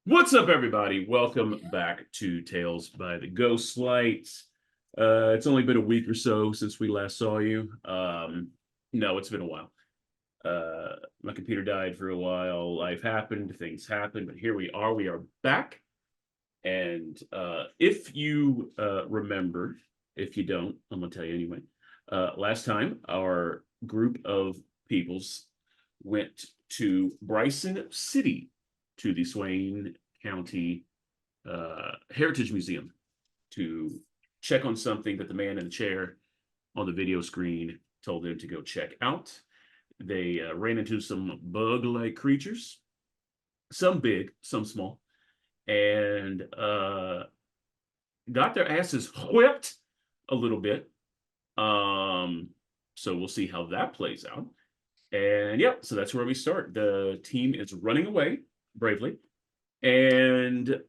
What's up, everybody? Welcome back to Tales by the Ghost Light. It's only been a week or so since we last saw you. No, it's been a while. My computer died for a while. Life happened, things happened, but here we are. We are back. And if you remember, if you don't, I'm gonna tell you anyway. Last time, our group of peoples went to Bryson City to the Swain County Heritage Museum to check on something that the man in the chair on the video screen told them to go check out. They ran into some bug-like creatures, some big, some small, and got their asses whipped a little bit. So we'll see how that plays out. And yep, so that's where we start. The team is running away bravely. And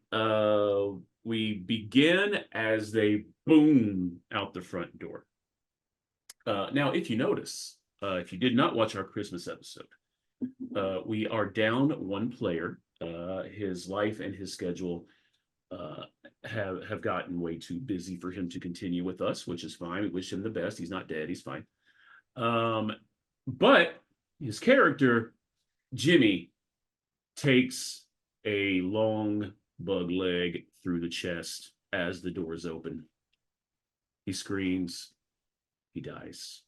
we begin as they boom out the front door. Now, if you notice, if you did not watch our Christmas episode, we are down one player. His life and his schedule have gotten way too busy for him to continue with us, which is fine. We wish him the best. He's not dead. He's fine. But his character, Jimmy, takes a long bug leg through the chest as the doors open. He screams. He dies.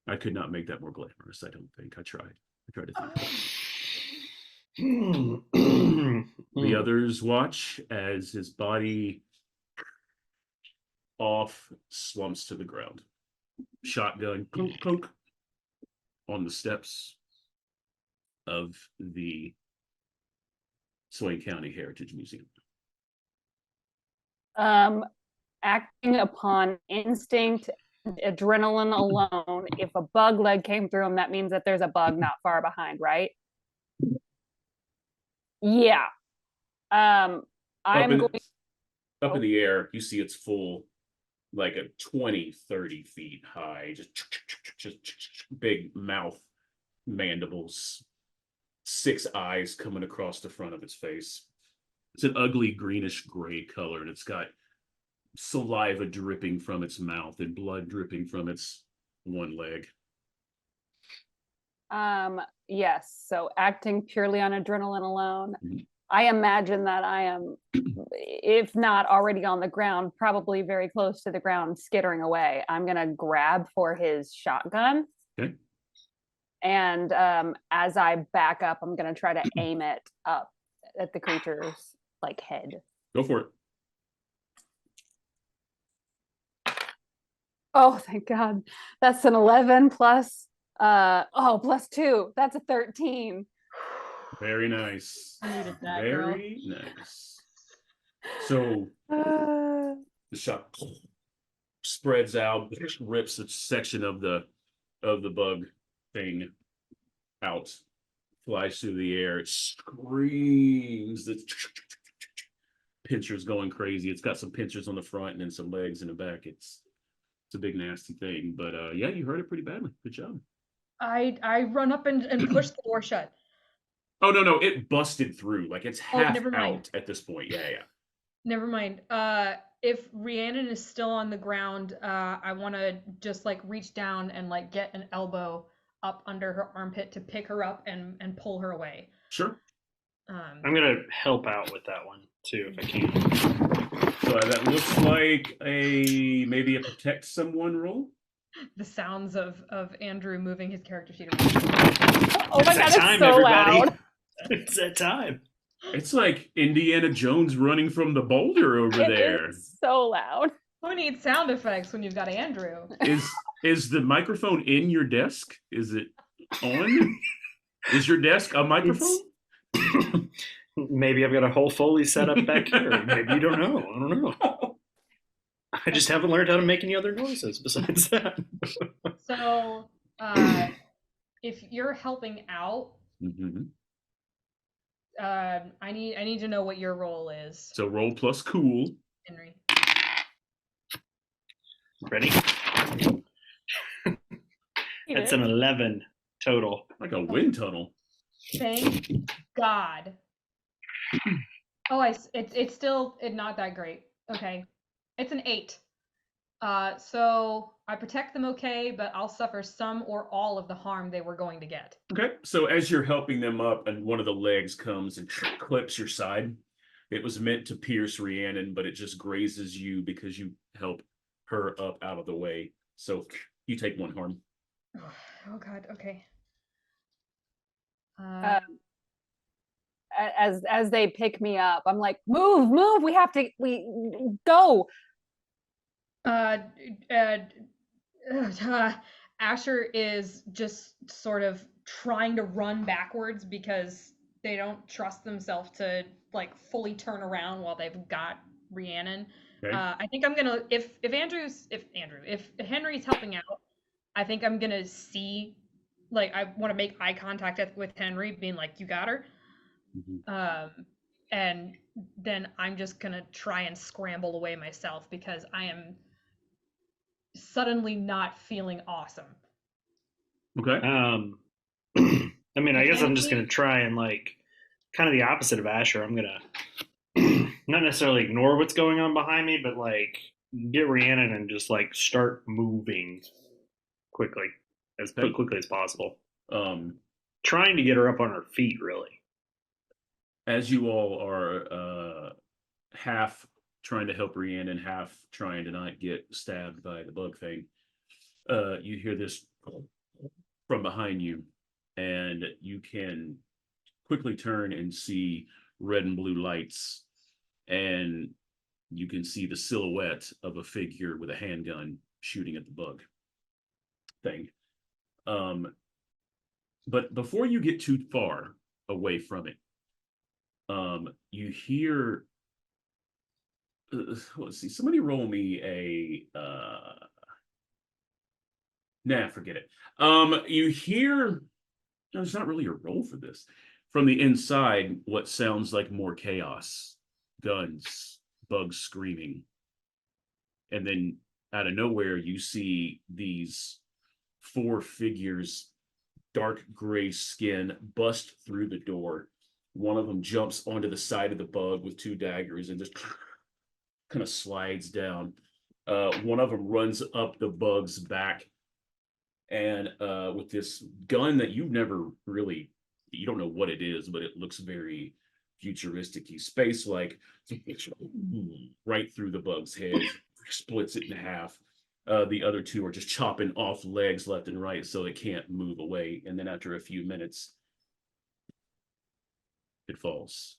I could not make that more glamorous, I don't think. I tried. I tried to think. The others watch as his body off slumps to the ground. Shotgun, clunk, clunk, on the steps of the Swain County Heritage Museum. Acting upon instinct, adrenaline alone, if a bug leg came through him, that means that there's a bug not far behind, right? Yeah. I'm going up in the air, you see it's full, like a 20, 30 feet high, just big mouth, mandibles, 6 eyes coming across the front of its face. It's an ugly greenish gray color, and it's got saliva dripping from its mouth and blood dripping from its one leg. Yes, so acting purely on adrenaline alone. I imagine that I am, if not already on the ground, probably very close to the ground, skittering away. I'm gonna grab for his shotgun. Okay. And as I back up, I'm gonna try to aim it up at the creature's like head. Go for it. Oh, thank God. That's an 11 plus plus 2. That's a 13. Very nice. Needed that, Very girl. nice. So the shot spreads out, rips a section of the bug thing out, flies through the air, it screams. The pincher's going crazy. It's got some pinchers on the front and then some legs in the back. It's a big nasty thing. But yeah, you heard it pretty badly. Good job. I run up and push the door shut. Oh no, it busted through. Like it's half never mind. out at this point. Yeah. Never mind. If Rhiannon is still on the ground, I want to just like reach down and like get an elbow up under her armpit to pick her up and pull her away. Sure. I'm gonna help out with that one too if I can. So that looks like maybe a protect someone roll. The sounds of Andrew moving his character sheet around. Oh my God, it's so loud. It's that time. It's like Indiana Jones running from the boulder over there. It's so loud. Who needs sound effects when you've got Andrew? Is the microphone in your desk? Is it on? Is your desk a microphone? Maybe I've got a whole Foley set up back here. Maybe you don't know. I don't know. I just haven't learned how to make any other noises besides that. So, if you're helping out, I need to know what your role is. So roll plus cool. Henry. Ready? That's an 11 total. Like a wind tunnel. Thank God. Oh, it's still not that great. Okay, it's an 8. So I protect them okay, but I'll suffer some or all of the harm they were going to get. Okay, so as you're helping them up, and one of the legs comes and clips your side, it was meant to pierce Rhiannon, but it just grazes you because you help her up out of the way. So you take 1 harm. Oh God. Okay. Um, as they pick me up, I'm like, move, we go. Uh, uh, Asher is just sort of trying to run backwards because they don't trust themselves to like fully turn around while they've got Rhiannon. Okay. I think I'm gonna if Henry's helping out, I think I'm gonna see like I want to make eye contact with Henry, being like, "You got her," and then I'm just gonna try and scramble away myself because I am suddenly not feeling awesome. Okay. I mean, I guess I'm just Mechanically, gonna try and like kind of the opposite of Asher. I'm gonna not necessarily ignore what's going on behind me, but like get Rhiannon and just like start moving quickly, as Okay. quickly as possible. Um, Trying to get her up on her feet, really. as you all are half trying to help Rhiannon, half trying to not get stabbed by the bug thing, you hear this from behind you, and you can quickly turn and see red and blue lights, and you can see the silhouette of a figure with a handgun shooting at the bug thing. But before you get too far away from it, you hear. Let's see. Somebody roll me a. Nah, forget it. You hear. No, there's not really a roll for this. From the inside, what sounds like more chaos, guns, bugs screaming, and then out of nowhere, you see these 4 figures, dark gray skin, bust through the door. One of them jumps onto the side of the bug with 2 daggers and just kind of slides down. One of them runs up the bug's back, and with this gun that you've never really, you don't know what it is, but it looks very futuristic-y, space-like, right through the bug's head, splits it in half. The other 2 are just chopping off legs left and right so it can't move away. And then after a few minutes, it falls,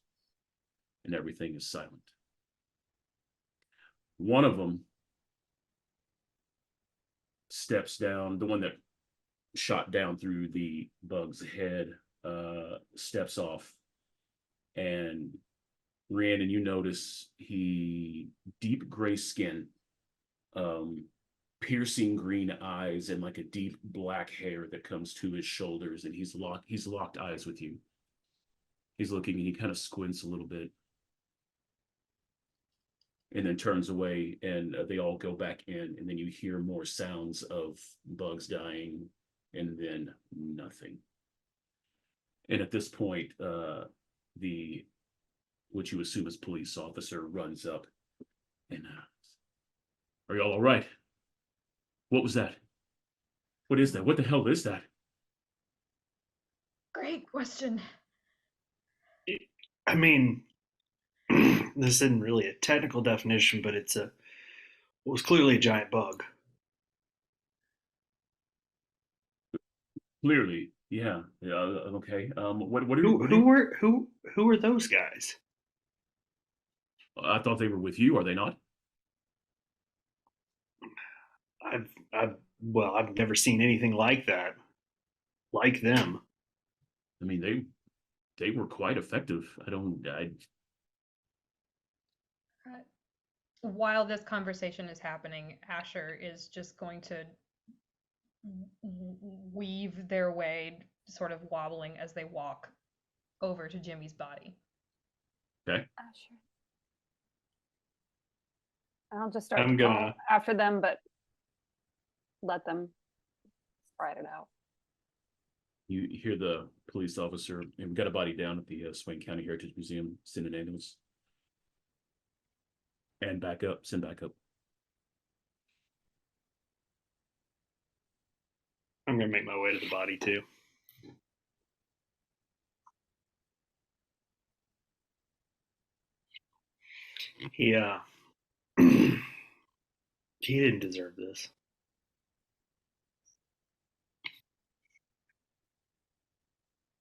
and everything is silent. One of them steps down, the one that shot down through the bug's head, steps off, and Rhiannon, you notice he deep gray skin, piercing green eyes, and like a deep black hair that comes to his shoulders, and he's locked eyes with you. He's looking, and he kind of squints a little bit, and then turns away, and they all go back in, and then you hear more sounds of bugs dying, and then nothing. And at this point, the what you assume is police officer runs up and are y'all all right? What was that? What is that? What the hell is that? great question. I mean, this isn't really a technical definition, but it was clearly a giant bug. Clearly, yeah, yeah. Okay. What are Who were those guys? I thought they were with you. Are they not? I've never seen anything like that, like them. I mean, they were quite effective. I While this conversation is happening, Asher is just going to weave their way, sort of wobbling as they walk over to Jimmy's body. Okay. Sure. I'll just start I'm to gonna follow after them, but let them spread it out. You hear the police officer, and we got a body down at the Swain County Heritage Museum. Send an ambulance. And back up. Send back up. I'm gonna make my way to the body too. He he didn't deserve this.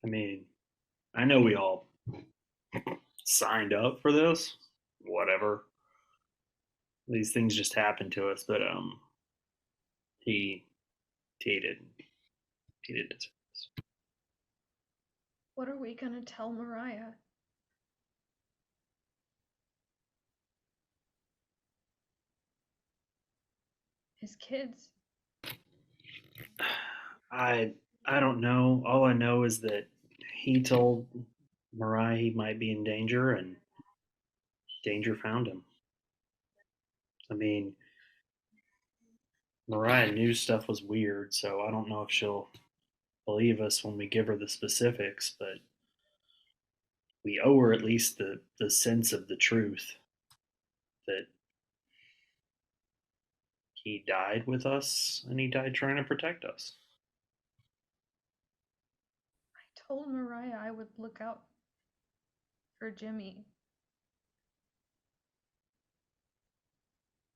I mean, I know we all signed up for this. Whatever. These things just happen to us, but he he didn't deserve this. What are we gonna tell Mariah? His kids. I don't know. All I know is that he told Mariah he might be in danger, and danger found him. I mean, Mariah knew stuff was weird, so I don't know if she'll believe us when we give her the specifics, but we owe her at least the sense of the truth that he died with us and he died trying to protect us. I told Mariah I would look out for Jimmy.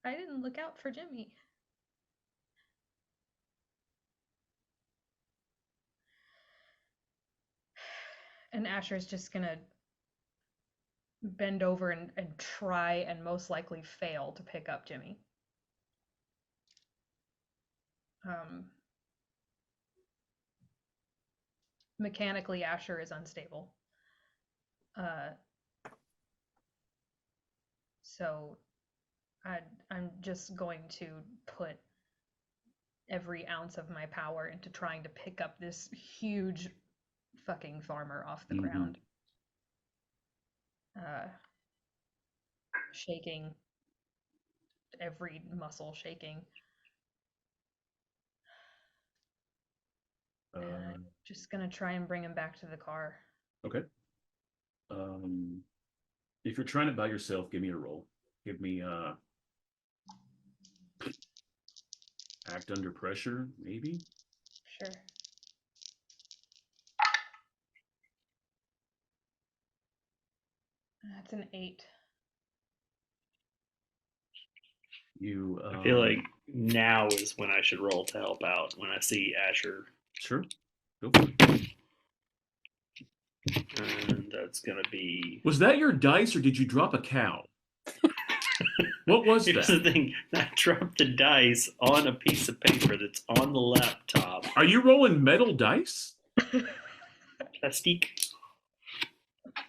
I didn't look out for Jimmy. And Asher's just gonna bend over and try and most likely fail to pick up Jimmy. Mechanically, Asher is unstable. So I'm just going to put every ounce of my power into trying to pick up this huge fucking farmer off the ground. Shaking, every muscle shaking. And I'm just gonna try and bring him back to the car. Okay. If you're trying it by yourself, give me a roll. Give me act under pressure, maybe. Sure. That's an 8. You I feel like now is when I should roll to help out when I see Asher. Sure. Go for it. And that's gonna be. Was that your dice, or did you drop a cow? What was Here's that? the thing. I dropped the dice on a piece of paper that's on the laptop. Are you rolling metal dice? Plastique.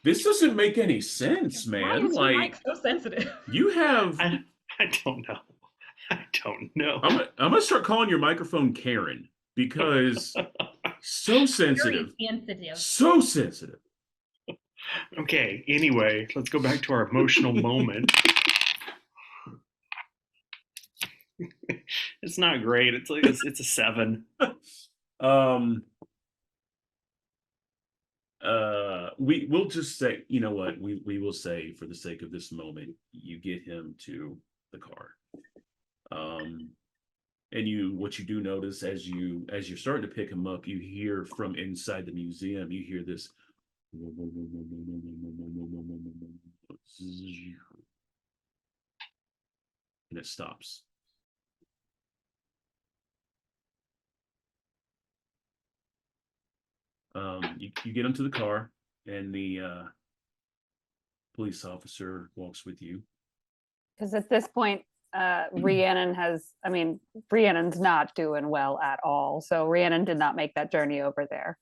This doesn't make any sense, Why man. is your Like mic so sensitive? you have. I don't know. I don't know. I'm gonna start calling your microphone Karen because so sensitive. Very sensitive. So sensitive. Okay, anyway, let's go back to our emotional moment. It's not great. It's like it's a 7. We'll just say, you know what, we will say for the sake of this moment, you get him to the car. And what you do notice as you're starting to pick him up, you hear from inside the museum, you hear this and it stops. You get into the car, and the police officer walks with you. Because at this point, Rhiannon Rhiannon's not doing well at all. So Rhiannon did not make that journey over there.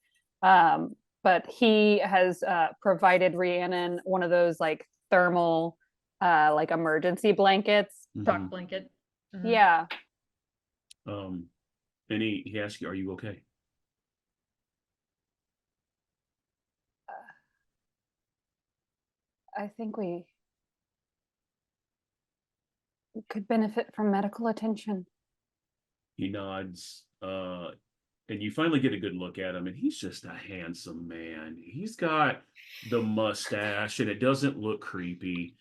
But he has provided Rhiannon one of those like thermal, like emergency blankets. Shock blanket. Mm-hmm. Yeah. And he asks you, "Are you okay?" I think we could benefit from medical attention. He nods. and you finally get a good look at him, and he's just a handsome man. He's got the mustache, and it doesn't look creepy.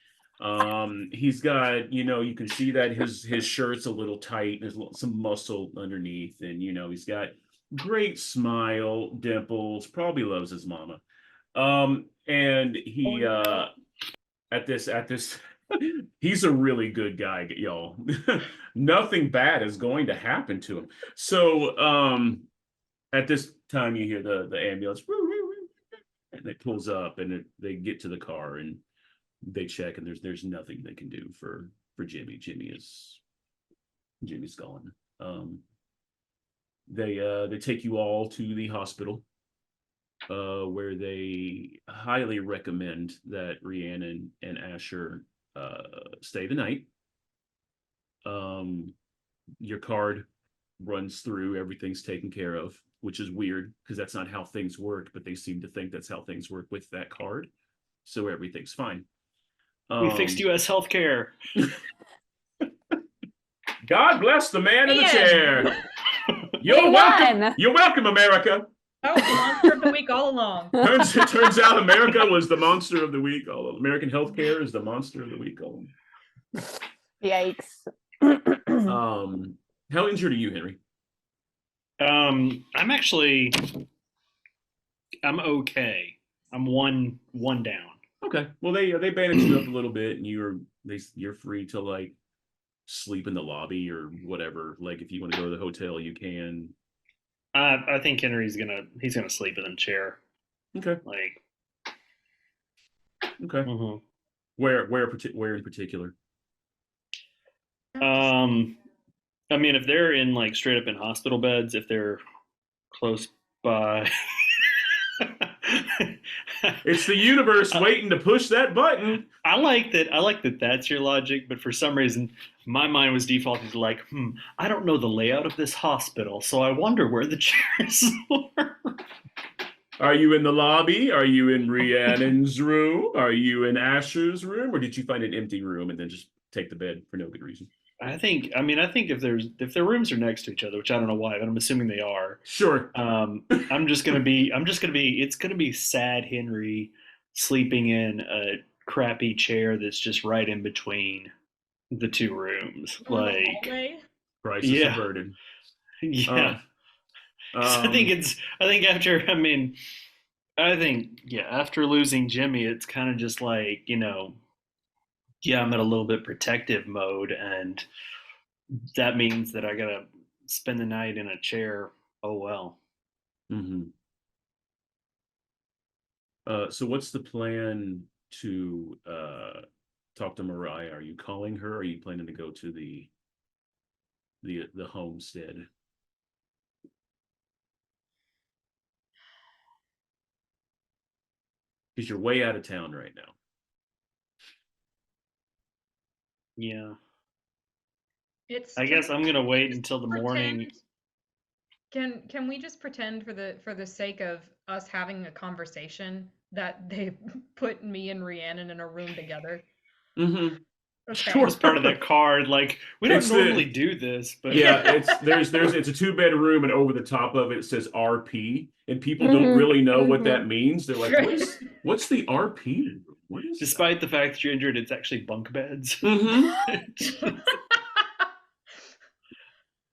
He's got, you can see that his shirt's a little tight, there's some muscle underneath, and he's got great smile, dimples, probably loves his mama. And he at this he's a really good guy, y'all. Nothing bad is going to happen to him. So at this time you hear the ambulance, and it pulls up, and they get to the car, and they check, and there's nothing they can do for Jimmy. Jimmy's gone. They take you all to the hospital, where they highly recommend that Rhiannon and Asher stay the night. Your card runs through, everything's taken care of, which is weird because that's not how things work, but they seem to think that's how things work with that card. So everything's fine. We fixed U.S. healthcare. God bless the man in the Ian. chair. You're He welcome. won. You're welcome, America. Oh, monster of the week all along. It turns out America was the monster of the week. American healthcare is the monster of the week. Yikes. How injured are you, Henry? I'm okay. I'm one down. Okay. Well, they bandaged you up a little bit, and you're free to like sleep in the lobby or whatever. Like if you want to go to the hotel, you can. I think Henry's gonna sleep in a chair. Okay. Like. Okay. Mm-hmm. Where in particular? I mean, if they're in like straight up in hospital beds, if they're close by. It's the universe waiting to push that button. I like that that's your logic, but for some reason my mind was defaulting to like, I don't know the layout of this hospital, so I wonder where the chairs are. Are you in the lobby? Are you in Rhiannon's room? Are you in Asher's room? Or did you find an empty room and then just take the bed for no good reason? I think if their rooms are next to each other, which I don't know why, but I'm assuming they are. Sure. It's gonna be sad Henry sleeping in a crappy chair that's just right in between the two rooms. Like, Crisis averted. Yeah. I think after losing Jimmy, it's kind of just like, I'm in a little bit protective mode, and that means that I gotta spend the night in a chair. Oh well. Mm-hmm. So what's the plan to talk to Mariah? Are you calling her? Or are you planning to go to the homestead? Because you're way out of town right now. Yeah. It's. I guess I'm gonna wait until the morning. Can we just pretend for the sake of us having a conversation that they put me and Rhiannon in a room together? Mm-hmm. Okay. Sure. It's part of that card. Like, we don't normally do this, but yeah, it's a 2-bedroom, and over the top of it says RP, and people don't really know what that means. They're like, what's the RP? What is despite the fact that you're injured, it's actually bunk beds. Mm-hmm.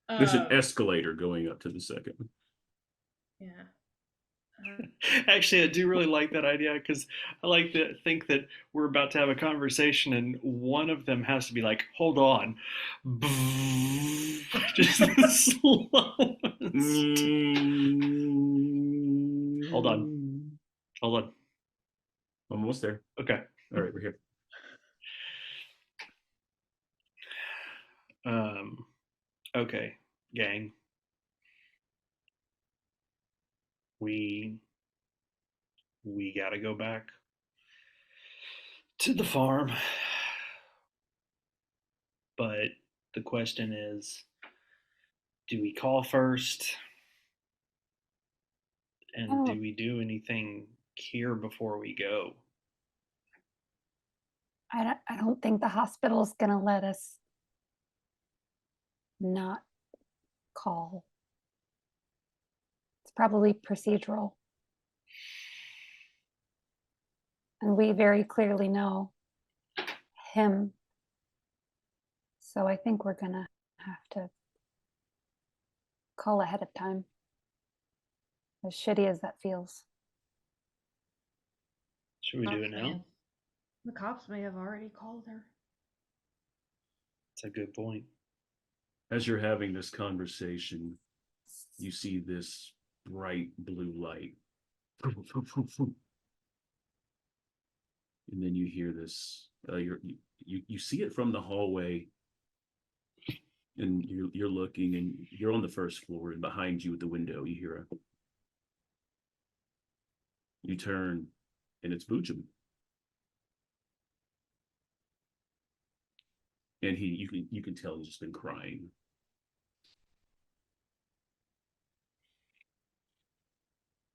There's an escalator going up to the second. Yeah. Actually, I do really like that idea, because I like to think that we're about to have a conversation and one of them has to be like, hold on. Just the slowest. Hold on. Almost there. Okay. All right, we're here. Okay, gang. We gotta go back to the farm. But the question is, do we call first? And do we do anything here before we go? I don't think the hospital's gonna let us not call. probably procedural. And we very clearly know him. So I think we're gonna have to call ahead of time. As shitty as that feels. Should we do it Cops now? may have- The cops may have already called her. That's a good point. As you're having this conversation, you see this bright blue light. And then you hear this, you see it from the hallway, and you're looking, and you're on the first floor, and behind you at the window, you hear you turn, and it's Boojum. And you can tell he's just been crying.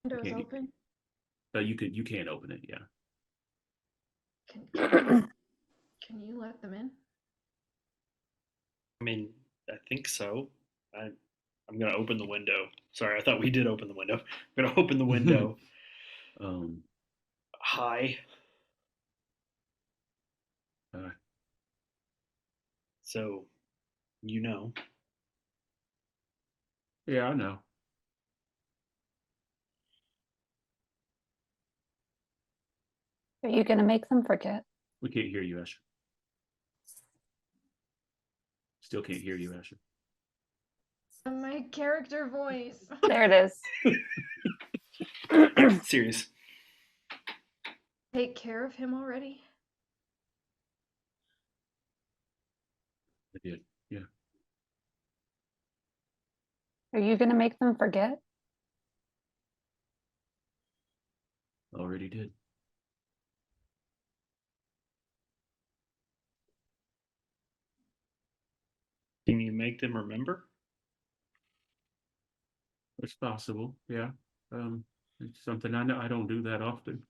Windows Okay. open. You can't open it, yeah. Can you let them in? I mean, I think so. I'm gonna open the window. Sorry, I thought we did open the window. I'm gonna open the window. Hi. So, you know. Yeah, I know. Are you gonna make them forget? We can't hear you, Asher. Still can't hear you, Asher. My character voice. There it is. Serious. Take care of him already? I did, yeah. Are you gonna make them forget? Already did. Can you make them remember? It's possible, yeah. It's something I know I don't do that often.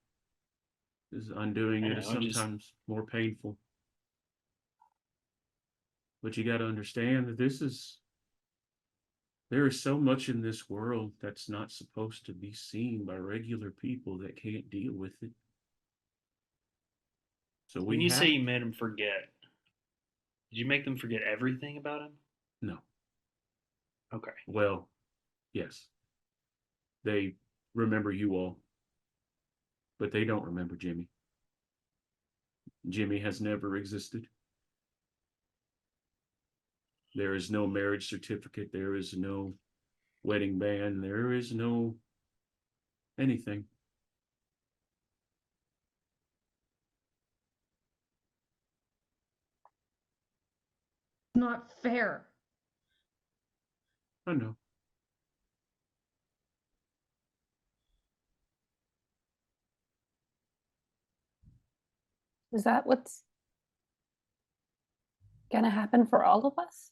Is undoing it is sometimes more painful. But you got to understand that there is so much in this world that's not supposed to be seen by regular people that can't deal with it. So When you say you made them forget, did you make them forget everything about him? No. Okay. Well, yes. They remember you all, but they don't remember Jimmy. Jimmy has never existed. There is no marriage certificate. There is no wedding band. There is no anything. Not fair. I know. Is that what's gonna happen for all of us?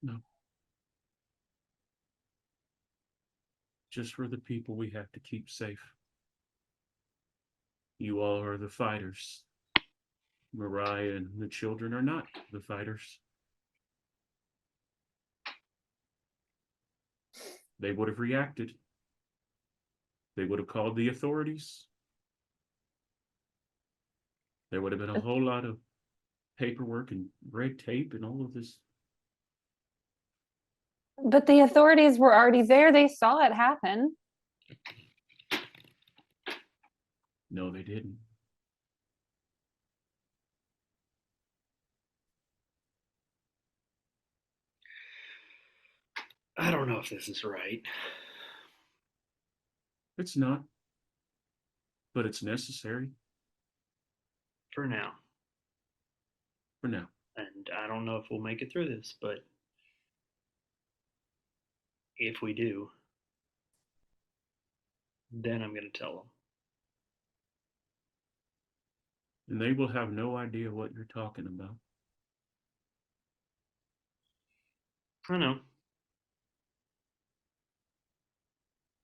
No. Just for the people we have to keep safe. You all are the fighters. Mariah and the children are not the fighters. They would have reacted. They would have called the authorities. There would have been a whole lot of paperwork and red tape and all of this. But the authorities were already there. They saw it happen. No, they didn't. I don't know if this is right. It's not. But it's necessary. For now. For now. And I don't know if we'll make it through this, but if we do, then I'm going to tell them. And they will have no idea what you're talking about. I know.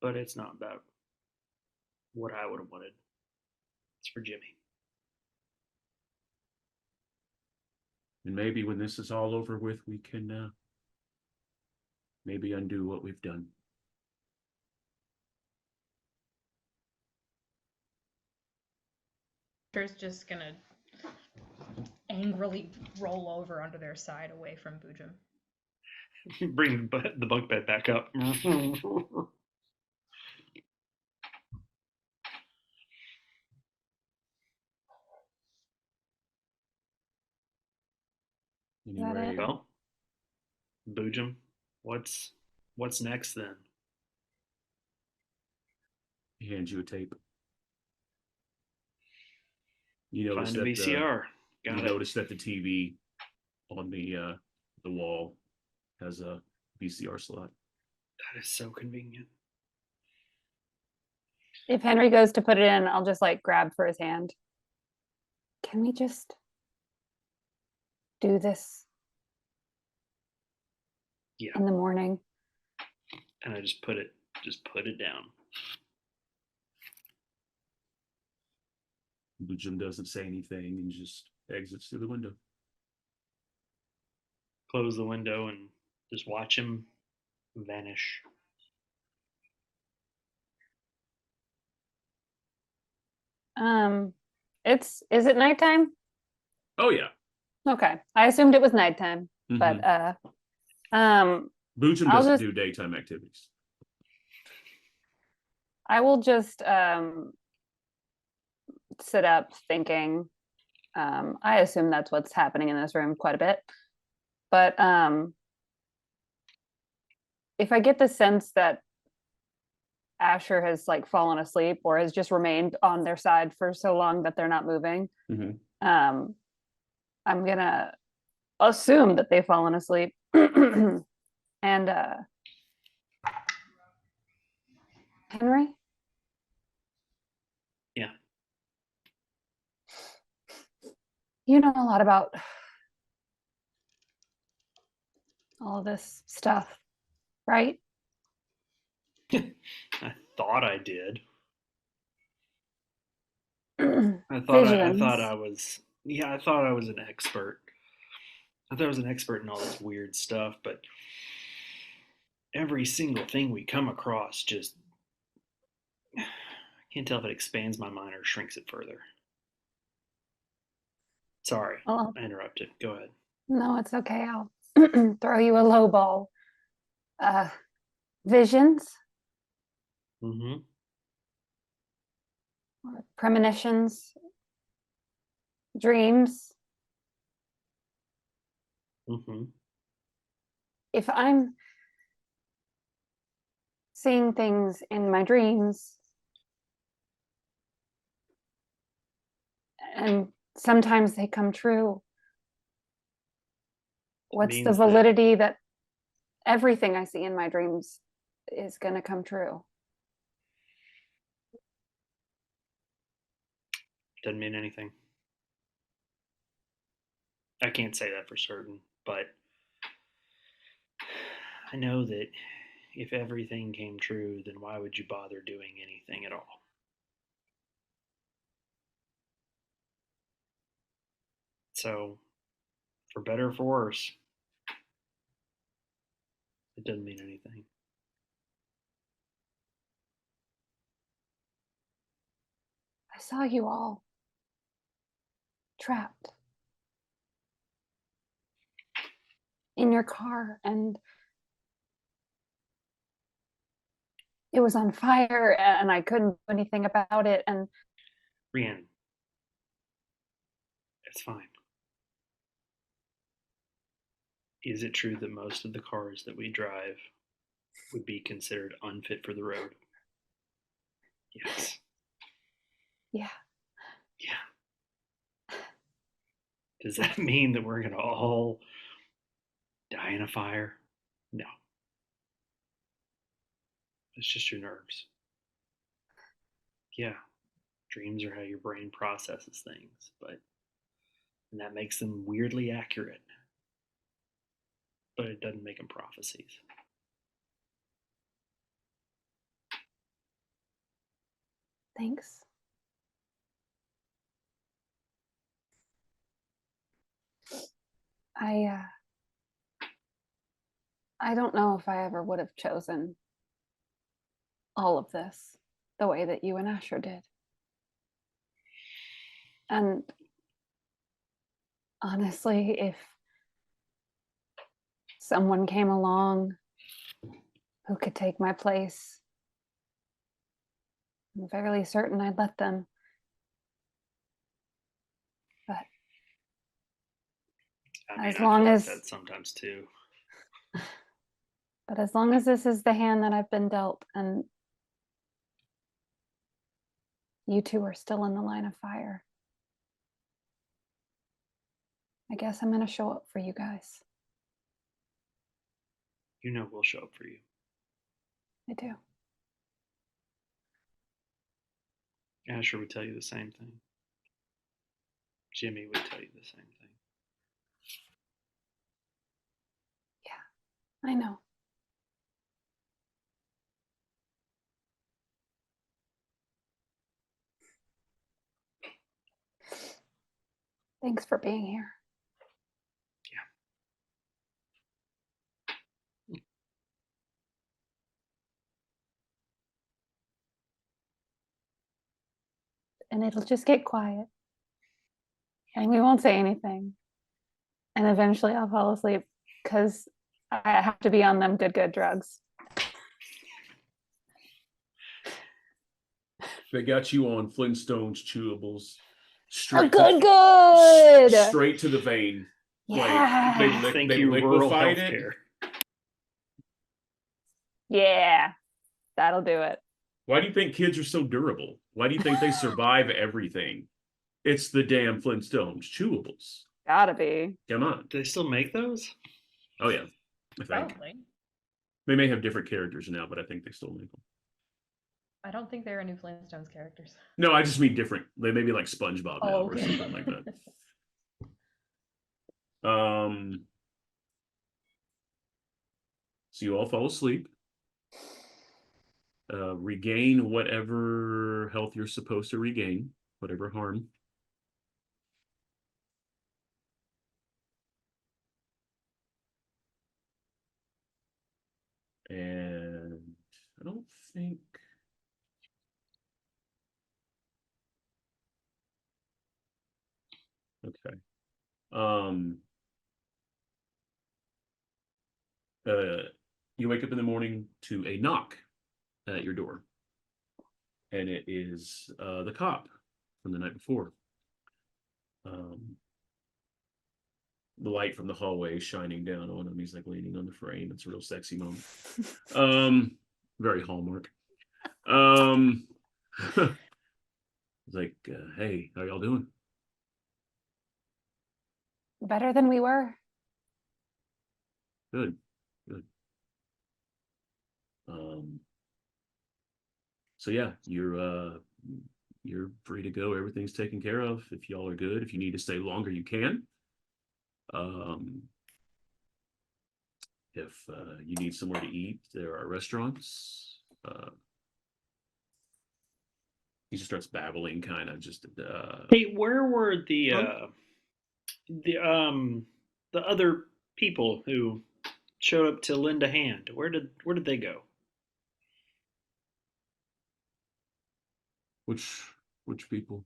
But it's not about what I would have wanted. It's for Jimmy. And maybe when this is all over with, we can maybe undo what we've done. Asher's just gonna angrily roll over onto their side away from Boojum. Bring the bunk bed back up. that it? Well, Boojum, what's next then? He hands you a tape. You notice Find a that VCR. you Got it. notice that the TV on the wall has a VCR slot. That is so convenient. If Henry goes to put it in, I'll just like grab for his hand. Can we just do this Yeah. in the morning? And I just put it down. Jim doesn't say anything and just exits through the window. Close the window and just watch him vanish. Is it nighttime? Oh yeah. Okay. I assumed it was nighttime, Mhm. but Boojum I'll doesn't just- do daytime activities. I will just sit up thinking. I assume that's what's happening in this room quite a bit. But if I get the sense that Asher has like fallen asleep or has just remained on their side for so long that they're not moving, Mhm. I'm gonna assume that they've fallen asleep. And Henry? Yeah. You know a lot about all this stuff, right? I thought I did. I Visions. thought I was. Yeah, I thought I was an expert. I thought I was an expert in all this weird stuff, but every single thing we come across just I can't tell if it expands my mind or shrinks it further. Sorry, Well, I interrupted. Go ahead. no, it's okay. I'll throw you a low ball. Visions Mm-hmm. or premonitions, dreams. Mm-hmm. If I'm seeing things in my dreams, and sometimes they come true, what's the Means that- validity that everything I see in my dreams is going to come true? Doesn't mean anything. I can't say that for certain, but I know that if everything came true, then why would you bother doing anything at all? So, for better or for worse, it doesn't mean anything. I saw you all trapped in your car and it was on fire and I couldn't do anything about it. And Rhiannon, it's fine. Is it true that most of the cars that we drive would be considered unfit for the road? Yes. yeah, Yeah. Does that mean that we're going to all die in a fire? No. It's just your nerves. Yeah. Dreams are how your brain processes things, and that makes them weirdly accurate. But it doesn't make them prophecies. thanks. I don't know if I ever would have chosen all of this the way that you and Asher did. And honestly, if someone came along who could take my place, I'm fairly certain I'd let them. But I mean, as I long feel as- like that sometimes too. But as long as this is the hand that I've been dealt, and you two are still in the line of fire, I guess I'm going to show up for you guys. You know we'll show up for you. I do. Asher would tell you the same thing. Jimmy would tell you the same thing. I know. Thanks for being here. And it'll just get quiet. And we won't say anything. And eventually I'll fall asleep because I have to be on them good drugs. They got you on Flintstones chewables. Oh, Straight good. straight to the vein. Yeah. Thank they you, rural liquefied it. healthcare. Yeah. That'll do it. Why do you think kids are so durable? Why do you think they survive everything? It's the damn Flintstones chewables. Gotta be. Come on. Do they still make those? Oh yeah, I think Probably. they may have different characters now, but I think they still make them. I don't think there are new Flintstones characters. No, I just mean different. They may be like SpongeBob now or okay. something like that. So you all fall asleep. Regain whatever health you're supposed to regain, whatever harm. And I don't think. Okay. You wake up in the morning to a knock at your door, and it is the cop from the night before. The light from the hallway is shining down on him. He's like leaning on the frame. It's a real sexy moment. Very Hallmark. It's like, hey, how y'all doing? Better than we were. Good. So yeah, you're free to go. Everything's taken care of. If y'all are good, if you need to stay longer, you can. If you need somewhere to eat, there are restaurants. He just starts babbling, kind of just. Hey, where were the other people who showed up to lend a hand? Where did they go? Which people?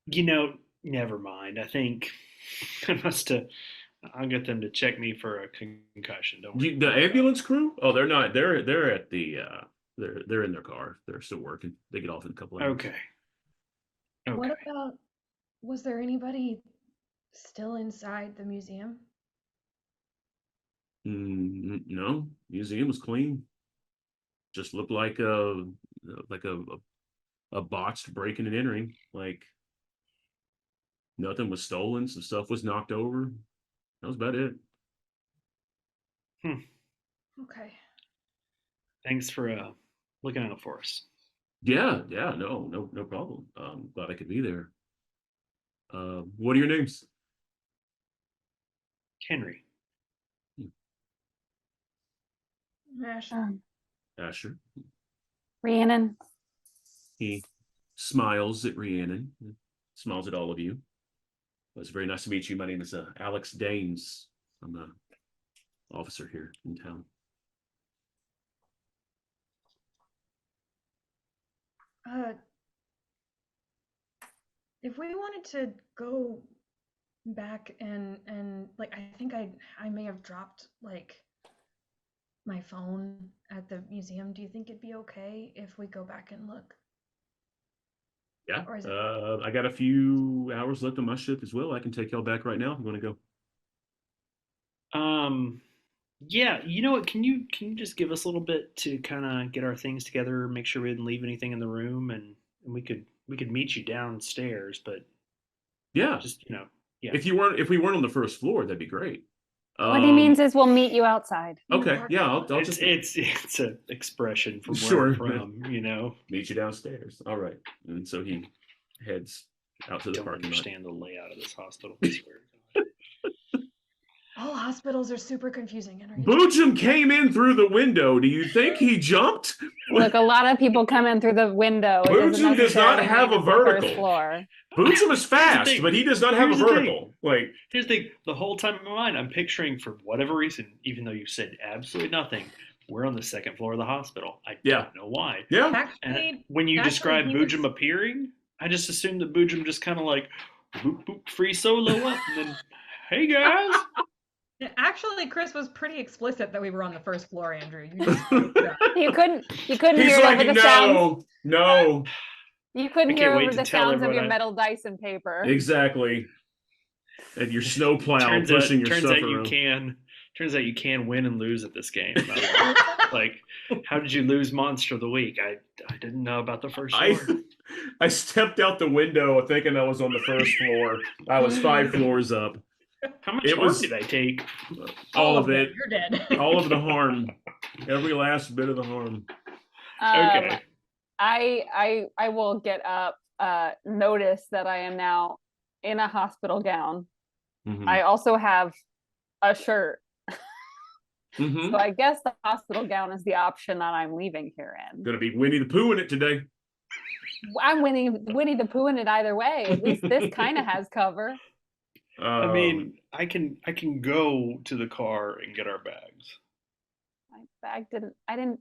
You know, never mind. I think I must have. I'll get them to check me for a concussion. Don't worry. The ambulance crew? Oh, they're not. They're at the. They're in their car. They're still working. They get off in a couple hours. Okay. What about, was there anybody still inside the museum? No, museum was clean. Just looked like a botched breaking and entering. Like nothing was stolen. Some stuff was knocked over. That was about it. Okay. Thanks for looking out for us. Yeah, no problem. Glad I could be there. What are your names? Henry. Ash. Asher. Rhiannon. He smiles at Rhiannon, smiles at all of you. It's very nice to meet you. My name is Alex Danes. I'm the officer here in town. if we wanted to go back and like I think I may have dropped like my phone at the museum. Do you think it'd be okay if we go back and look? Yeah. Or is it I got a few hours left on my shift as well. I can take y'all back right now if you want to go. Yeah, you know what? Can you just give us a little bit to kind of get our things together, make sure we didn't leave anything in the room, and we could meet you downstairs, but Yeah. just yeah. If we weren't on the first floor, that'd be great. What he means is we'll meet you outside. Okay. Yeah. I'll It's just it's an expression from where Sure. I'm from. meet you downstairs. All right. And so he heads out to the Don't parking lot. understand the layout of this hospital. I swear to God. all hospitals are super confusing, Henry. Boojum came in through the window. Do you think he jumped? Look, a lot of people come in through the window. It doesn't Boojum does not necessarily have mean a it's the first vertical. floor. Boojum is fast, thing. but he does not have a Here's the thing. vertical. Like, Here's the thing: the whole time in my mind, I'm picturing, for whatever reason, even though you said absolutely nothing, we're on the second floor of the hospital. I Yeah. don't know why. yeah. And Actually, when you actually, describe he Boojum was- appearing, I just assumed that Boojum just kind of like boop boop free solo up, and then hey guys. actually, Chris was pretty explicit that we were on the first floor, Andrew. You just You couldn't He's hear it over like, the sounds. no. You couldn't I hear can't wait over to the tell sounds of your everyone metal dice and paper. Exactly. And your snowplow turns pushing your turns stuff out you around. can. Turns out you can win and lose at this game. And I love it. Like, how did you lose Monster of the Week? I didn't know about the first I floor. I stepped out the window thinking I was on the first floor. I was 5 floors up. How much It harm was- did I take? All of it. You're dead. All of the harm. Every last bit of the harm. Okay. I will get up, notice that I am now in a hospital gown. Mhm. I also have a shirt. Mhm. So I guess the hospital gown is the option that I'm leaving here in. Gonna be Winnie the Pooh in it today. I'm Winnie the Pooh in it either way. At least this kind of has cover. I mean, I can go to the car and get our bags. My bag I didn't.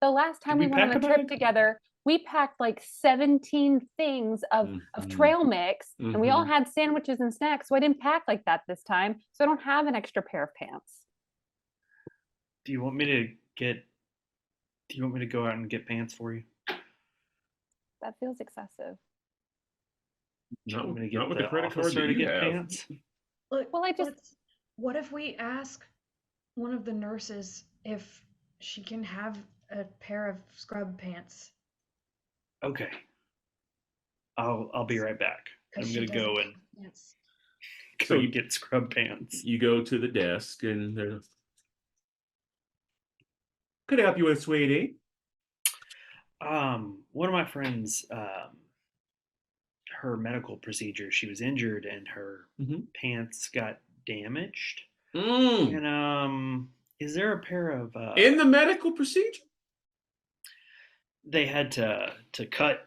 The last time Did we we went on pack a a trip bag? together, we packed like 17 things of Mhm. trail mix, and we all Mhm. had sandwiches and snacks. So I didn't pack like that this time. So I don't have an extra pair of pants. Do you want me to get? Do you want me to go out and get pants for you? That feels excessive. Do you want me to not get with the the credit card officer that to you get have. pants? Look, Well, I just- what if we ask one of the nurses if she can have a pair of scrub pants? Okay. I'll be right back. 'Cause I'm she gonna go doesn't and have pants. go So- and get scrub pants. You go to the desk and they're, could I help you with, sweetie? One of my friends, her medical procedure, she was injured and her Mhm. pants got damaged. Mm. And is there a pair of In the medical procedure? they had to cut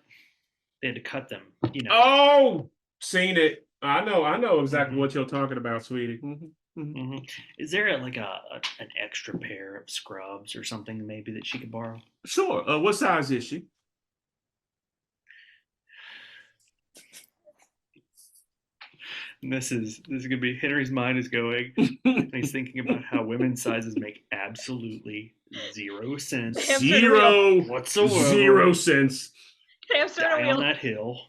they had to cut them, Oh, seen it. I know exactly Mhm. what you're talking about, sweetie. Mhm. Mhm. Is there an extra pair of scrubs or something maybe that she could borrow? Sure. What size is she? And this is gonna be Henry's mind is going and he's thinking about how women's sizes make absolutely zero sense Hamster in a wheel. whatsoever. 0 cents. Hamster in a Die wheel. on that hill.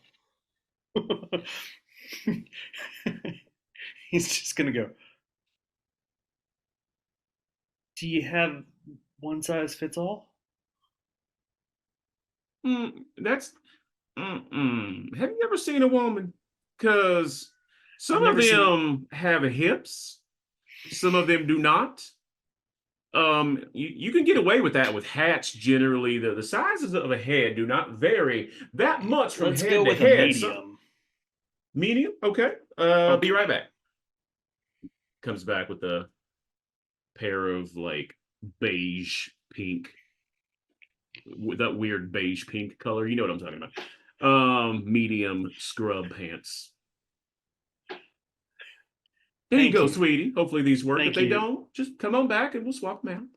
He's just gonna go. Do you have one size fits all? That's. Have you ever seen a woman? Because some I've of never seen- them have hips, some of them do not. You can get away with that with hats. Generally, the sizes of a head do not vary that much from Let's head go to with head. a medium. Medium, okay. Be Okay. right back. Comes back with a pair of like beige pink, with that weird beige pink color. You know what I'm talking about. Medium scrub pants. There you Thank go, you. sweetie. Hopefully these work. Thank If they you. don't, just come on back and we'll swap them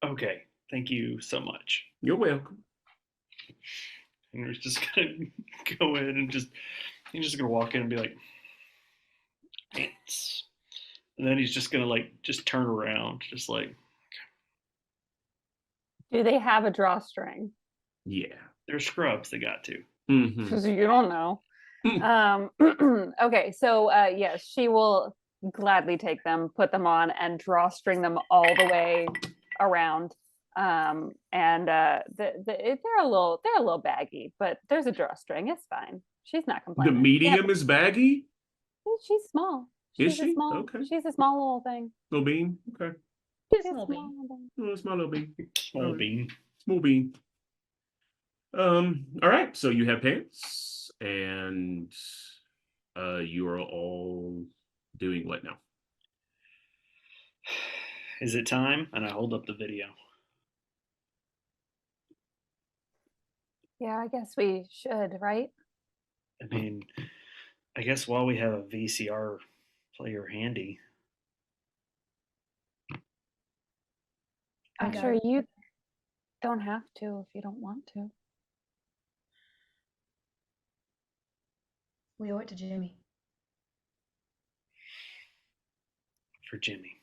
out. Okay, thank you so much. You're welcome. And we're just gonna go in and just he's just gonna walk in and be like, ants. And then he's just gonna like just turn around, just like Do they have a drawstring? Yeah. they're scrubs. They got to. Mhm. You don't know. Okay, so yes, she will gladly take them, put them on, and drawstring them all the way around. And they're a little baggy, but there's a drawstring. It's fine. She's not The complaining. medium is baggy? She's small. Is She's a she? small. Okay. She's a small little thing. Little bean? Okay. Just She's small a bean. small little thing. Oh, small little bean. Small Alright. bean. Small bean. All right, so you have pants, and you are all doing what now? Is it time? And I hold up the video. Yeah, I guess we should, right? I mean, I guess while we have a VCR player handy, I I'm got sure it. you don't have to if you don't want to. We owe it to Jimmy. for Jimmy.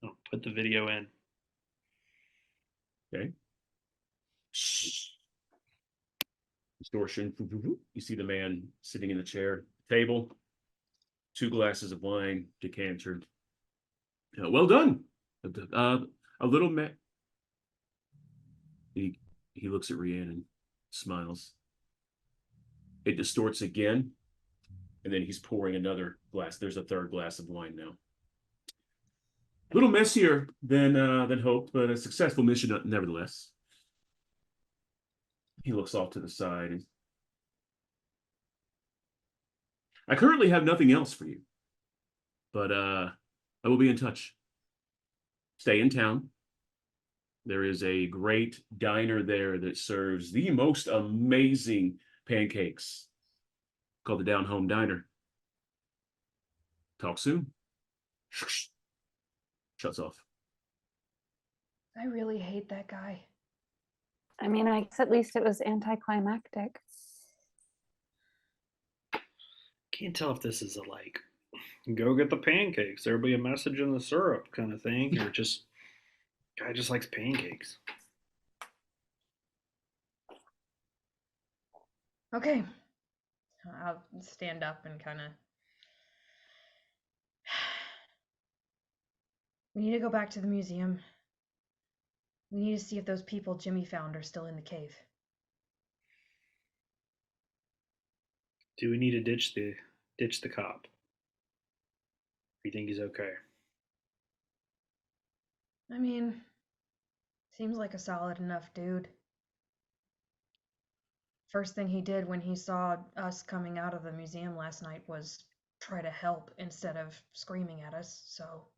I'll put the video in. Okay. Distortion. You see the man sitting in the chair, table, 2 glasses of wine, decanter. Well done. A little He looks at Rhiannon, smiles. It distorts again, and then he's pouring another glass. There's a 3rd glass of wine now. A little messier than hoped, but a successful mission nevertheless. He looks off to the side. And I currently have nothing else for you, but I will be in touch. Stay in town. There is a great diner there that serves the most amazing pancakes, called the Down Home Diner. Talk soon. Shuts off. I really hate that guy. I mean, I guess at least it was anticlimactic. Can't tell if this is a like, go get the pancakes. There'll be a message in the syrup kind of thing, or just guy just likes pancakes. Okay. I'll stand up and kind of. We need to go back to the museum. We need to see if those people Jimmy found are still in the cave. Do we need to ditch the cop? Do you think he's okay? I mean, seems like a solid enough dude. First thing he did when he saw us coming out of the museum last night was try to help instead of screaming at us, so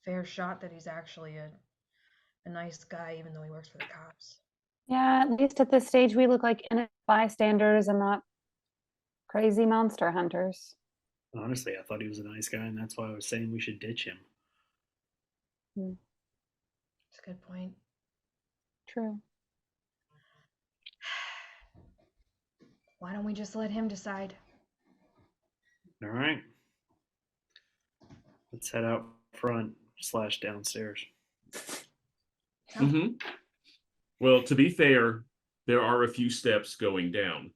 fair shot that he's actually a nice guy, even though he works for the cops. Yeah, at least at this stage, we look like innocent bystanders and not crazy monster hunters. Honestly, I thought he was a nice guy, and that's why I was saying we should ditch him. That's a good point. True. Why don't we just let him decide? All right. Let's head out front / downstairs. Mm-hmm. Well, to be fair, there are a few steps going down.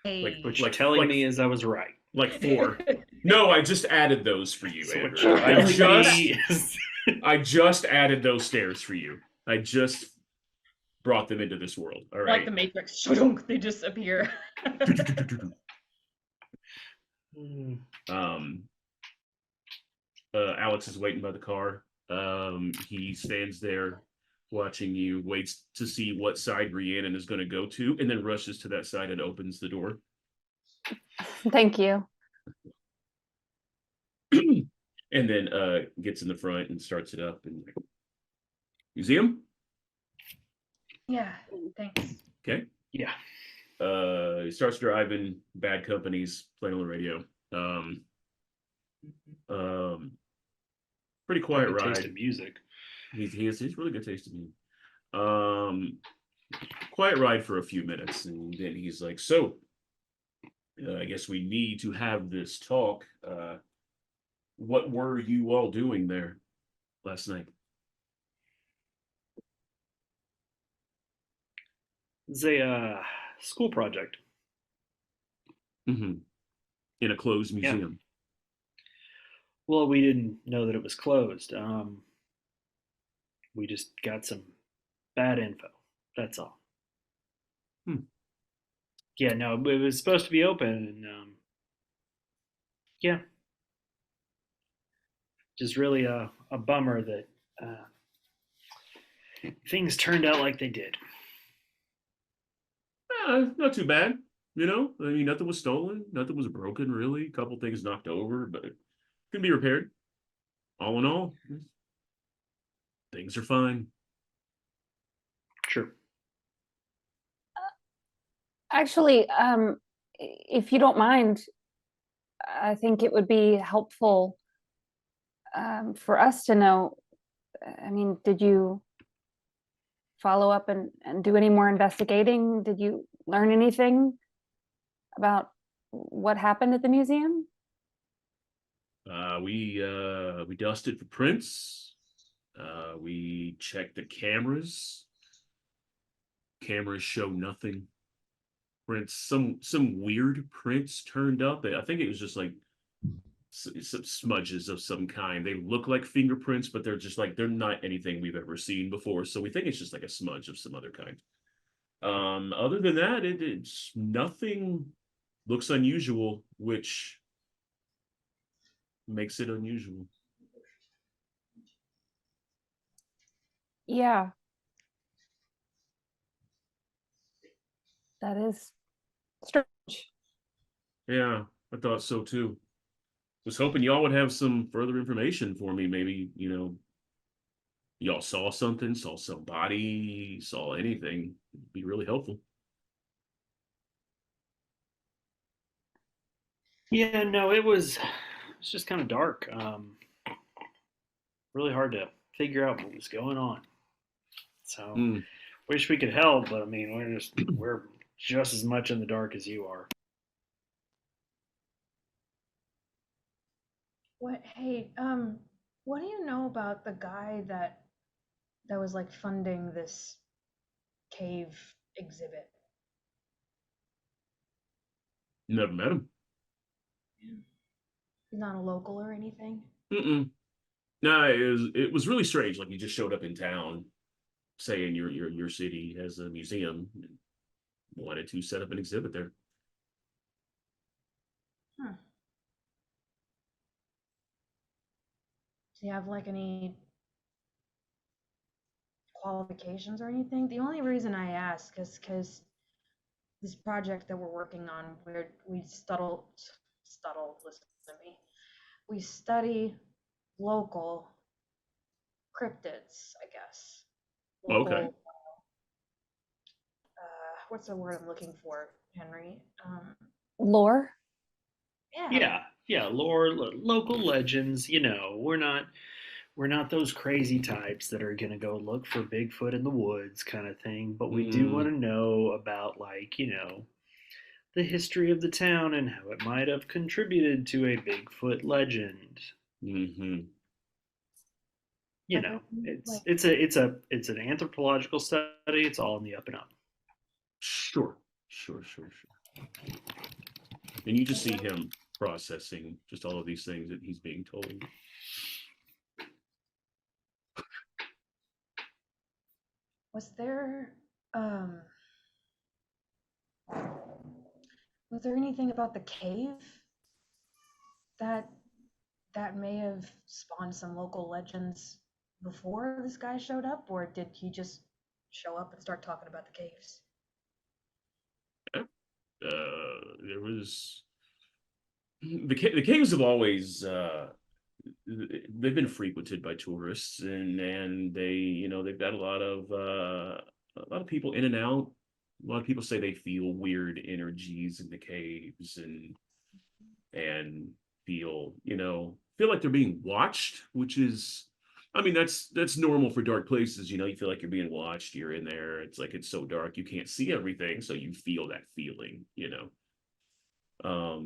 Hey. Which telling me is I was right. Like 4. No, I just added those for you, So Andrew. what you're telling me is I just added those stairs for you. I just brought them into this world. All right. Like the Matrix, shudunk, they disappear. Alex is waiting by the car. He stands there watching you, waits to see what side Rhiannon is going to go to, and then rushes to that side and opens the door. Thank you. And then gets in the front and starts it up. And museum? Yeah, thanks. Okay. yeah. He starts driving. Bad Company's playing on the radio. Pretty quiet Good ride. taste in music. He's really good taste in music. Quiet ride for a few minutes, and then he's like, "So, I guess we need to have this talk. What were you all doing there last night? It's a school project. Mm-hmm. In a closed Yeah. museum. Well, we didn't know that it was closed. We just got some bad info. That's all. Hmm. Yeah, no, it was supposed to be open, and yeah, just really a bummer that things turned out like they did. Not too bad. I mean, nothing was stolen, nothing was broken, really. A couple things knocked over, but it can be repaired. All in all, things are fine. Sure. Actually, if you don't mind, I think it would be helpful for us to know. I mean, did you follow up and do any more investigating? Did you learn anything about what happened at the museum? We dusted for prints. We checked the cameras. Cameras show nothing. Prints, some weird prints turned up. I think it was just like some smudges of some kind. They look like fingerprints, but they're not anything we've ever seen before. So we think it's just like a smudge of some other kind. Other than that, it's nothing looks unusual, which makes it unusual. Yeah. That is strange. Yeah, I thought so too. Was hoping y'all would have some further information for me. Maybe, y'all saw something, saw somebody, saw anything. It'd be really helpful. Yeah, no, it's just kind of dark. Really hard to figure out what was going on. So, Mm. wish we could help, but I mean, we're just as much in the dark as you are. What? Hey, what do you know about the guy that was like funding this cave exhibit? Never met him. He's not a local or anything. Mm-mm. No, it was really strange. Like you just showed up in town, saying your city has a museum, and wanted to set up an exhibit there. Huh. Do you have like any qualifications or anything? The only reason I ask is because this project that we're working on, listen to me. We study local cryptids, I guess. Okay. Local, what's the word I'm looking for, Henry? Lore? Yeah, Yeah, lore, local legends. We're not those crazy types that are gonna go look for Bigfoot in the woods kind of thing. But we do want Mm, to know about the history of the town and how it might have contributed to a Bigfoot legend. mm-hmm. You like, know, it's like, it's a it's a it's an anthropological study. It's all in the up and up. Sure. Sure. And you just see him processing just all of these things that he's being told. was there, um, was there anything about the cave that that may have spawned some local legends before this guy showed up, or did he just show up and start talking about the caves? There was the caves have always they've been frequented by tourists, and they've got a lot of people in and out. A lot of people say they feel weird energies in the caves, and feel like they're being watched, which is, I mean, that's normal for dark places. You feel like you're being watched. You're in there. It's like it's so dark you can't see everything, so you feel that feeling. But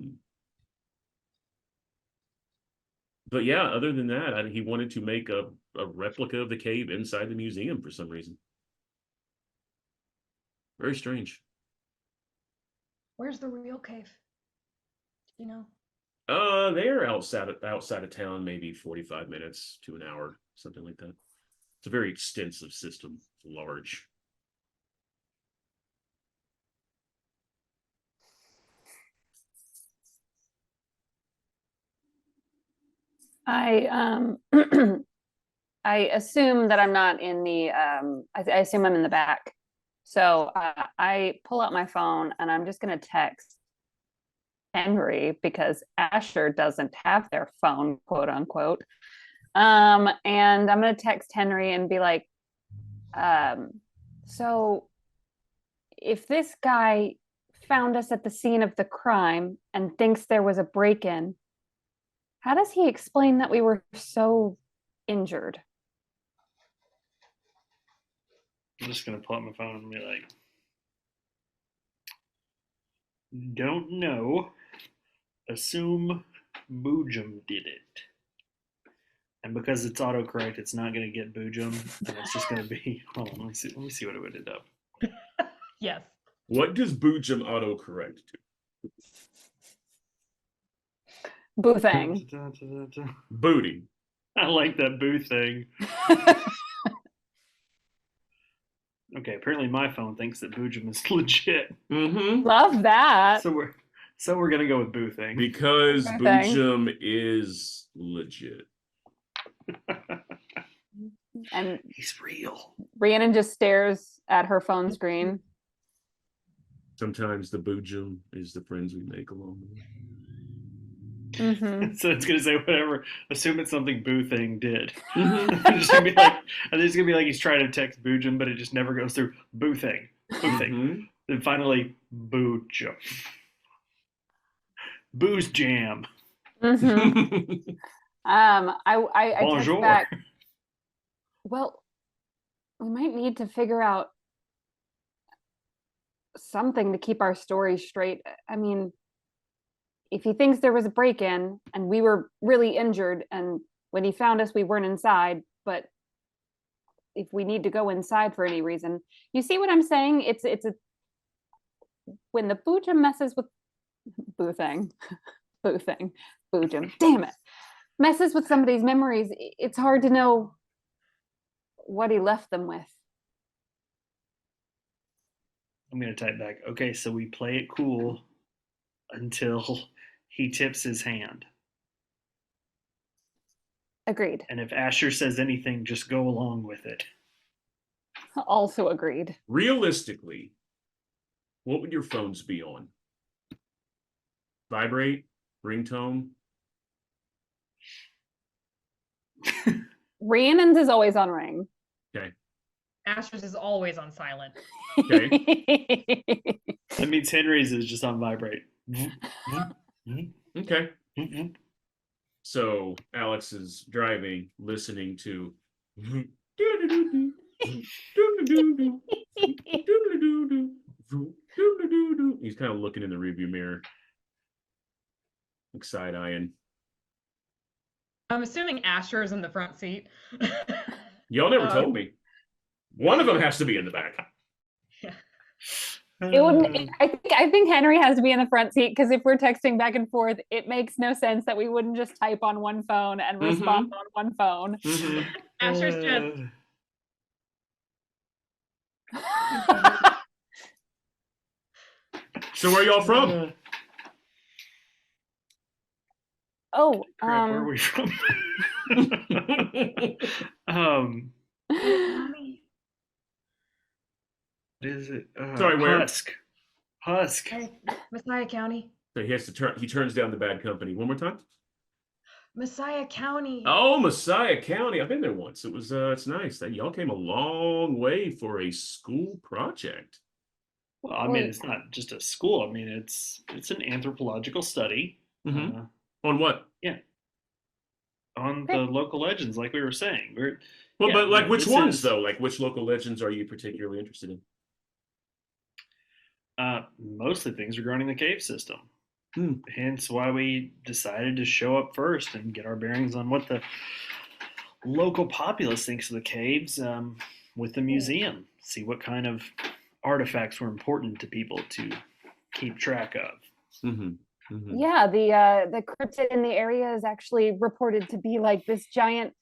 yeah, other than that, he wanted to make a replica of the cave inside the museum for some reason. Very strange. Where's the real cave? You know? They're outside of town, maybe 45 minutes to an hour, something like that. It's a very extensive system, large. I I assume that I'm not in the I assume I'm in the back. So I pull out my phone and I'm just gonna text Henry because Asher doesn't have their phone, quote unquote. And I'm gonna text Henry and be like, so if this guy found us at the scene of the crime and thinks there was a break-in, how does he explain that we were so injured? I'm just gonna pull out my phone and be like, don't know. Assume Boojum did it. And because it's autocorrect, it's not gonna get Boojum, and it's just gonna be. Hold on, let me see what it would end up. Yes. What does Boojum autocorrect to? Boo thing. Booty. I like that boo thing. Okay, apparently my phone thinks that Boojum is legit. Mm-hmm. Love that. So we're gonna go with boo thing. Because Okay, thanks. Boojum is legit. And He's real. Rhiannon just stares at her phone screen. Sometimes the Boojum is the friends we make along the way. Mm-hmm. So it's gonna say whatever. Assume it's something boo thing did. Mm-hmm. It's just gonna be like, I think it's gonna be like he's trying to text Boojum, but it just never goes through. Boo thing. Boo thing. Mhm. Then finally, Boojum. Booze jam. Mm-hmm. I text Bonjour. back. Well, we might need to figure out something to keep our story straight. I mean, if he thinks there was a break-in and we were really injured, and when he found us, we weren't inside, but if we need to go inside for any reason, you see what I'm saying? It's a when the Boojum messes with Boo thing, Boojum, damn it, messes with somebody's memories, it's hard to know what he left them with. I'm gonna type back. Okay, so we play it cool until he tips his hand. Agreed. And if Asher says anything, just go along with it. Also agreed. Realistically, what would your phones be on? Vibrate? Ringtone? Rhiannon's is always on ring. Okay. Asher's is always on silent. Okay. That means Henry's is just on vibrate. Okay. So Alex is driving, listening to. He's kind of looking in the rearview mirror, like side-eyeing. I'm assuming Asher is in the front seat. Y'all never told me. One of them has to be in the back. It would. I think Henry has to be in the front seat because if we're texting back and forth, it makes no sense that we wouldn't just type on one phone and respond on one phone. Asher's just. So where y'all from? Oh, Crap, where are we from? What is it? Sorry, where? Husk. Messiah County. So he has to turn. He turns down the bad company. One more time. Messiah County. Oh, Messiah County. I've been there once. It was. It's nice. That y'all came a long way for a school project. Well, I mean, it's not just a school. I mean, it's an anthropological study. Mm-hmm. On what? Yeah. On the local legends, like we were saying. But like which ones though? Like which local legends are you particularly interested in? Mostly things regarding the cave system. Hence why we decided to show up first and get our bearings on what the local populace thinks of the caves, with the museum. See what kind of artifacts were important to people to keep track of. Yeah, the cryptid in the area is actually reported to be like this giant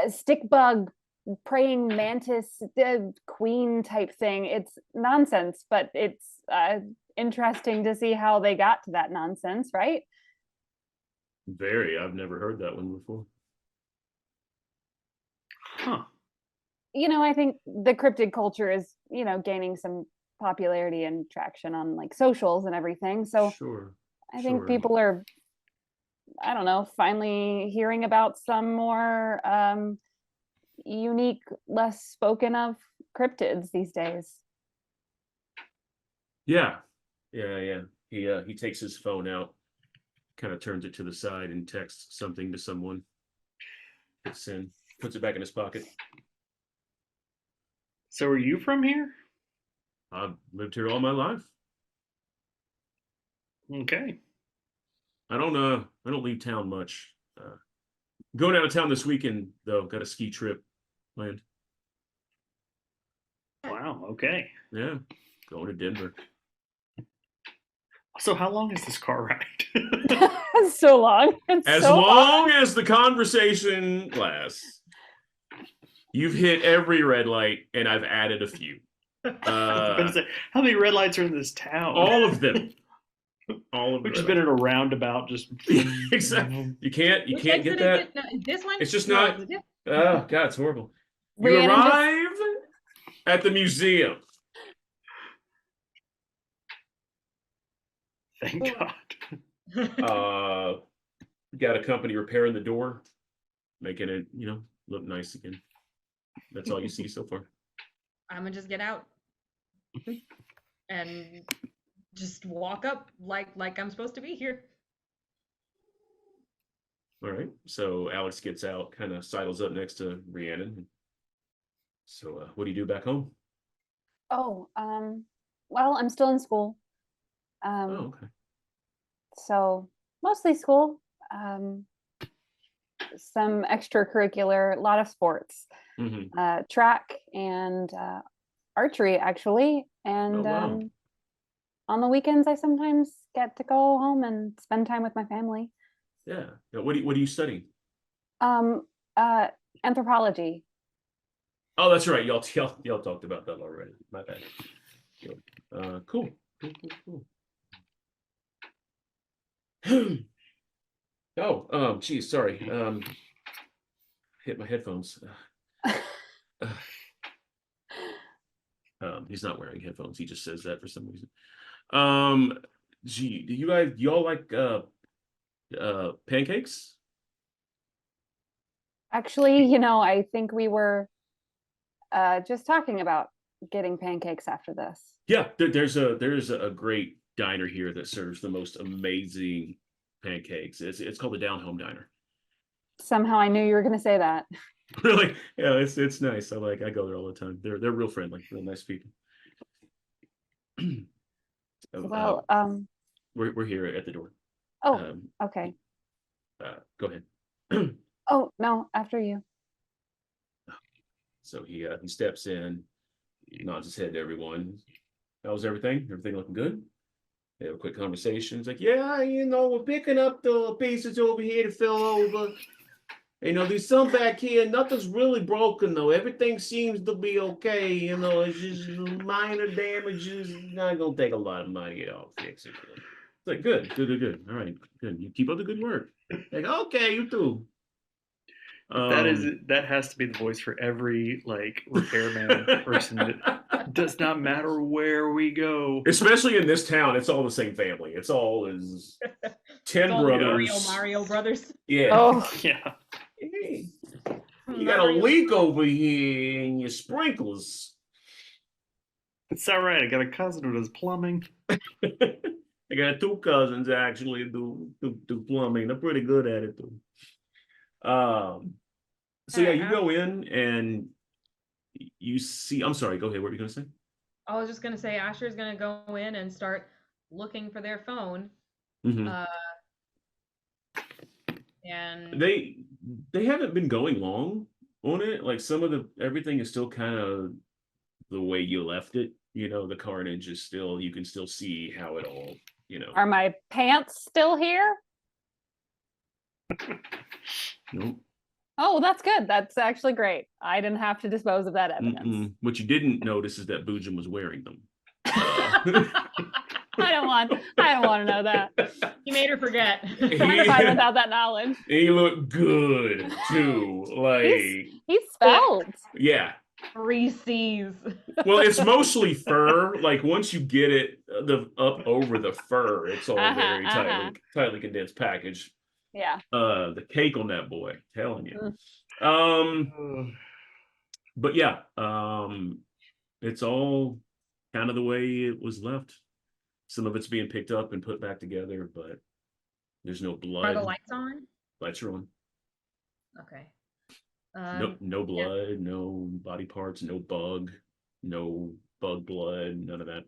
stick bug praying mantis queen type thing. It's nonsense, but it's interesting to see how they got to that nonsense, right? Very. I've never heard that one before. Huh. I think the cryptid culture is, gaining some popularity and traction on like socials and everything. So Sure. I think people are, I don't know, finally hearing about some more unique, less spoken of cryptids these days. Yeah. He takes his phone out, kind of turns it to the side and texts something to someone. Puts it back in his pocket. So are you from here? I've lived here all my life. Okay. I don't leave town much. Going out of town this weekend though. Got a ski trip planned. Wow. Okay. Yeah, going to Denver. So how long is this car ride? So long. As so long as the conversation lasts. You've hit every red light, and I've added a few. I was gonna say, how many red lights are in this town? All of them. All of them. We've just been in a roundabout, just exactly. You can't Which get exit that. is it? No, this one? It's just No, not. it's a diff- Oh God, it's horrible. You Rhiannon arrive at the museum. Thank God. Got a company repairing the door, making it look nice again. That's all you see so far. I'm gonna just get out and just walk up like I'm supposed to be here. All right. So Alex gets out, kind of sidles up next to Rhiannon. So what do you do back home? Oh, well, I'm still in school. Oh, okay. So mostly school. Some extracurricular, a lot of sports, track and archery actually. And wow. on the weekends, I sometimes get to go home and spend time with my family. Yeah. What are you studying? Anthropology. Oh, that's right. Y'all talked about that already. My bad. Cool. Oh, geez, sorry. Hit my headphones. He's not wearing headphones. He just says that for some reason. Gee, do y'all like pancakes? Actually, I think we were just talking about getting pancakes after this. Yeah, there's a great diner here that serves the most amazing pancakes. It's called the Down Home Diner. Somehow I knew you were going to say that. Really? Yeah, it's nice. I go there all the time. They're real friendly, real nice people. Well, we're here at the door. Oh, okay. Go ahead. Oh, no, after you. So he steps in, he nods his head to everyone. How's everything? Everything looking good? They have a quick conversation. It's like, yeah, we're picking up the pieces over here that fell over. There's some back here. Nothing's really broken though. Everything seems to be okay. It's just minor damages. Not gonna take a lot of money at all. Fix it. It's like good. All right, good. You keep up the good work. Like, okay, you too. That has to be the voice for every repairman person. That does not matter where we go. Especially in this town, it's all the same family. It's all 10 brothers. Mario brothers. Yeah. Oh, Yeah. Hey, you got a leak over here in your sprinklers. It's all right. I got a cousin who does plumbing. I got 2 cousins actually do plumbing. They're pretty good at it too. So yeah, you go in and you see. I'm sorry. Go ahead. What were you gonna say? I was just gonna say Asher's gonna go in and start looking for their phone Mhm. And They haven't been going long on it. Like some of everything is still kind of the way you left it. The carnage is still, you can still see how it all, Are my pants still here? Nope. Oh, that's good. That's actually great. I didn't have to dispose of that evidence. What you didn't notice is that Boojum was wearing them. I don't want to know that. he made her forget. I'm fine without that knowledge. He looked good too. He's svelte. Yeah. 3 C's. Well, it's mostly fur. Like once you get it up over the fur, it's all very tightly condensed package. Yeah. The cake on that boy, telling you. But yeah, it's all kind of the way it was left. Some of it's being picked up and put back together, but there's no blood. Are the lights on? Lights are on. Okay. No blood, no body parts, no bug blood, none of that.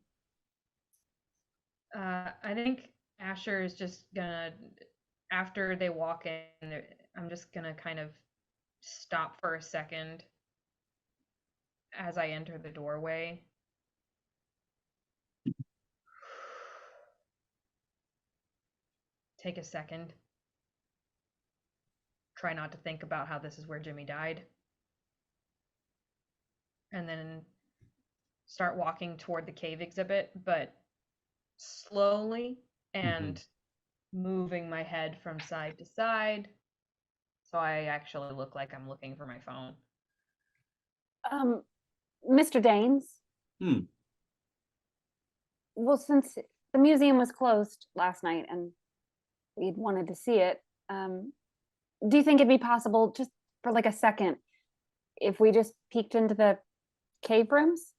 I think Asher is just gonna, after they walk in, I'm just gonna kind of stop for a second as I enter the doorway. Take a second. Try not to think about how this is where Jimmy died. And then start walking toward the cave exhibit, but slowly and moving my head from side to side. So I actually look like I'm looking for my phone. Mr. Danes. Well, since the museum was closed last night and we'd wanted to see it, do you think it'd be possible just for like a second if we just peeked into the cave rooms?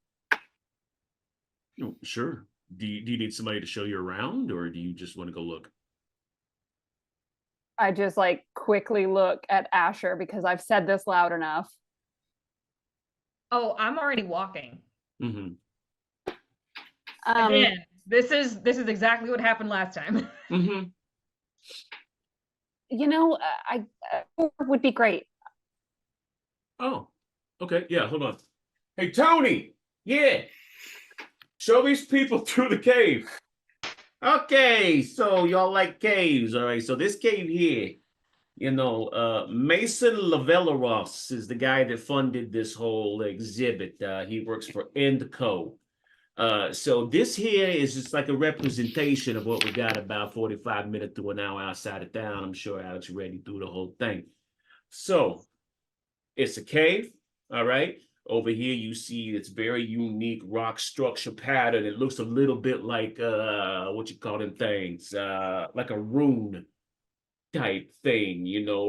Oh, sure. Do you need somebody to show you around, or do you just want to go look? I just like quickly look at Asher because I've said this loud enough. Oh, I'm already walking. Again, this is exactly what happened last time. I would be great. Oh, okay. Yeah, hold on. Hey, Tony. Yeah. Show these people through the cave. Okay, so y'all like caves, all right? So this cave here, Mason Laveleros is the guy that funded this whole exhibit. He works for Endco. So this here is just like a representation of what we got about 45 minutes to an hour outside of town. I'm sure Alex read through the whole thing. So it's a cave, all right? Over here, you see it's very unique rock structure pattern. It looks a little bit like what you call them things, like a rune type thing,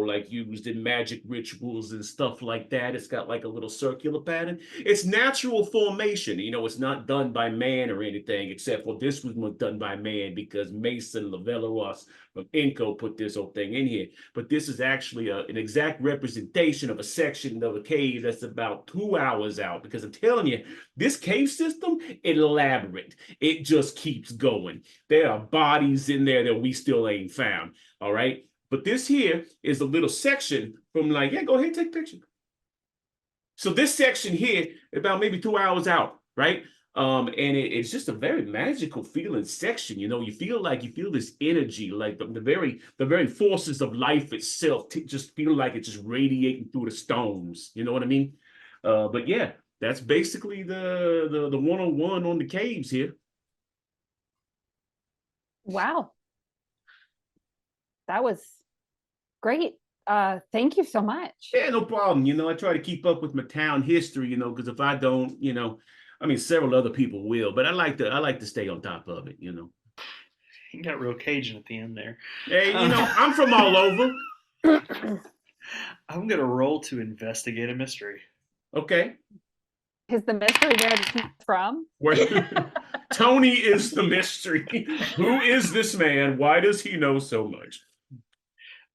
like used in magic rituals and stuff like that. It's got like a little circular pattern. It's natural formation. It's not done by man or anything, except for this was done by man because Mason Laveleros from Inco put this whole thing in here. But this is actually an exact representation of a section of a cave that's about 2 hours out, because I'm telling you, this cave system, elaborate. It just keeps going. There are bodies in there that we still ain't found, all right? But this here is a little section from go ahead, take a picture. So this section here, about maybe 2 hours out, right? And it's just a very magical feeling section. You feel this energy, like the very forces of life itself just feel like it's just radiating through the stones. You know what I mean? But yeah, that's basically the 101 on the caves here. Wow. That was great. Thank you so much. Yeah, no problem. I try to keep up with my town history, because if I don't, several other people will, but I like to stay on top of it, You got real Cajun at the end there. Hey, I'm from all over. I'm gonna roll to investigate a mystery. Okay. Is the mystery where it's from? Tony is the mystery. Who is this man? Why does he know so much?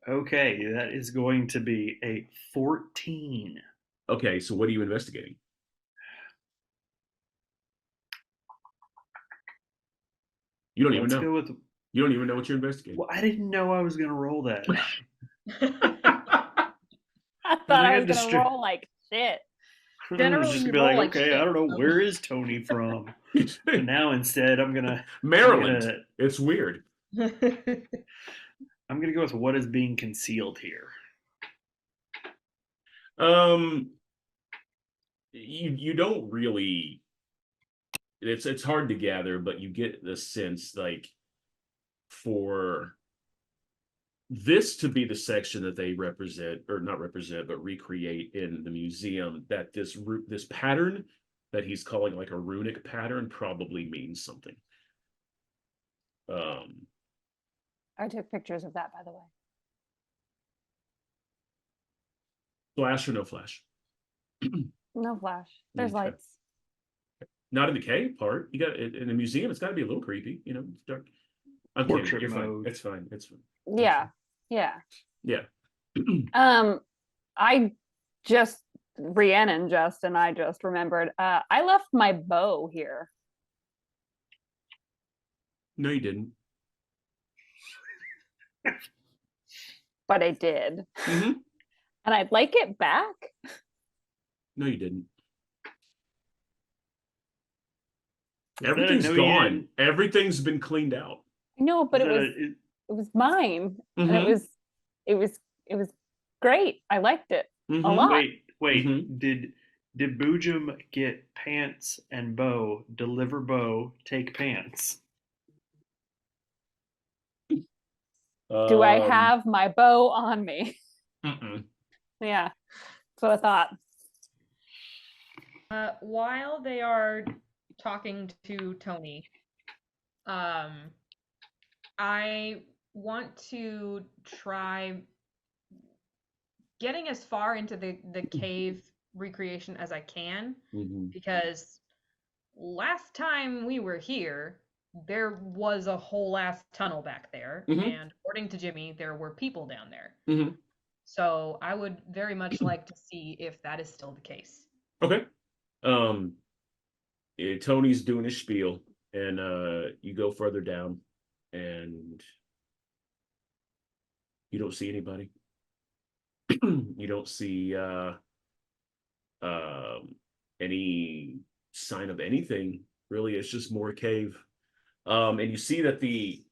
Okay, that is going to be a 14. Okay, so what are you investigating? You don't even know. You don't even know what you're investigating. Well, I didn't know I was gonna roll that. I thought I I got was gonna distra- roll like shit. I was Generally, just you gonna be like, roll like okay, I shit, don't know, so- where is Tony from? And now instead, I'm Maryland. gonna It's weird. I'm gonna go with what is being concealed here. You don't really. It's hard to gather, but you get the sense like for this to be the section that they represent or not represent but recreate in the museum, that this pattern that he's calling like a runic pattern probably means something. I took pictures of that, by the way. Flash or no flash? No flash. There's Okay. lights. Not in the cave part. You got it in the museum. It's got to be a little creepy, you know. It's dark. I'm kidding. Portrait You're fine. mode. It's fine. It's fine. Yeah. Yeah. Yeah. I just Rhiannon just and I just remembered I left my bow here. No, you didn't. But I did. Mm-hmm. And I'd like it back. No, you didn't. Is that a Everything's no, you gone. didn't? Everything's been cleaned out. No, but Is it that was a- it was mine. And Mhm. it was great. I liked it a Mhm. lot. Wait. Mhm. Did Boojum get pants and bow? Deliver bow, take pants. Do I have my bow on me? Mm-mm. Yeah. That's what I thought. While they are talking to Tony, I want to try getting as far into the cave recreation as I can, Mhm. because last time we were here, there was a whole ass tunnel back there, Mhm. and according to Jimmy, there were people down there. Mhm. So I would very much like to see if that is still the case. Okay. Tony's doing his spiel, and you go further down, and you don't see anybody. You don't see any sign of anything really. It's just more cave. And you see that the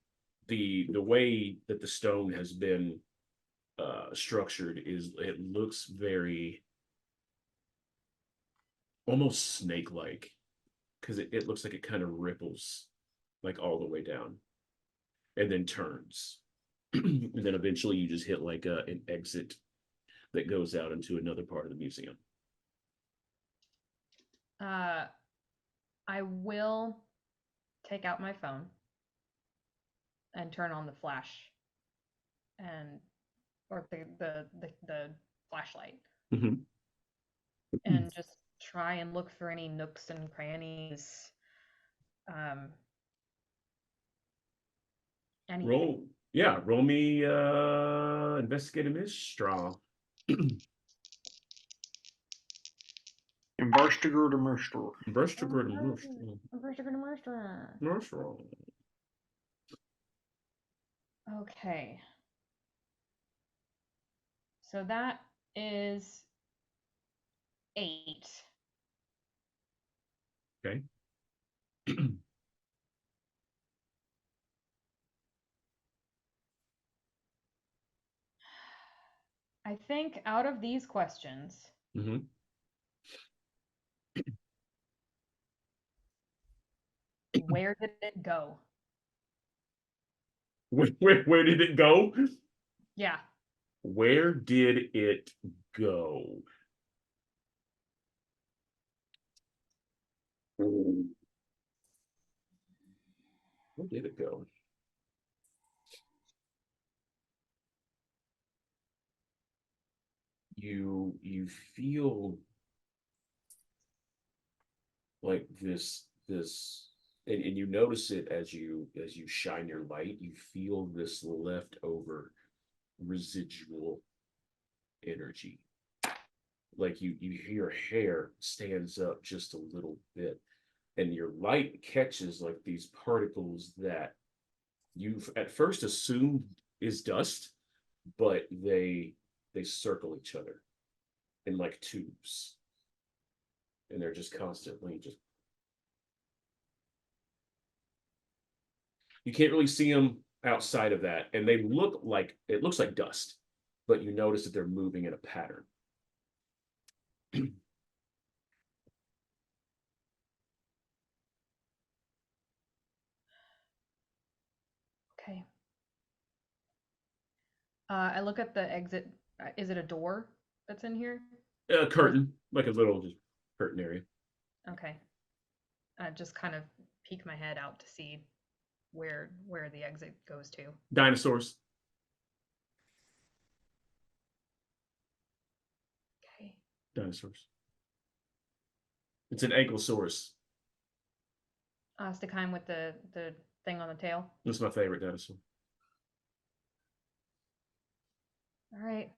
way that the stone has been structured is, it looks very almost snake-like, because it looks like it kind of ripples like all the way down and then turns. And then eventually you just hit like an exit that goes out into another part of the museum. I will take out my phone and turn on the flash or the flashlight, Mhm. and just try and look for any nooks and crannies. Anything. Roll me investigate a mystery. Investigate a mystery. Investigate a mystery. Okay. So that is 8. Okay. I think out of these questions, Mm-hmm. where did it go? Where did it go? Yeah. Where did it go? Where did it go? You feel like this and you notice it as you shine your light. You feel this leftover residual energy, like your hair stands up just a little bit, and your light catches like these particles that you've at first assumed is dust, but they circle each other in like tubes, and they're just constantly just. You can't really see them outside of that, and they look like it looks like dust, but you notice that they're moving in a pattern. Okay. I look at the exit. Is it a door that's in here? A curtain, like a little just curtain area. Okay. I just kind of peek my head out to see where the exit goes to. Dinosaurs. Okay. Dinosaurs. It's an ankylosaurus. It's the kind with the thing on the tail. That's my favorite dinosaur. All right.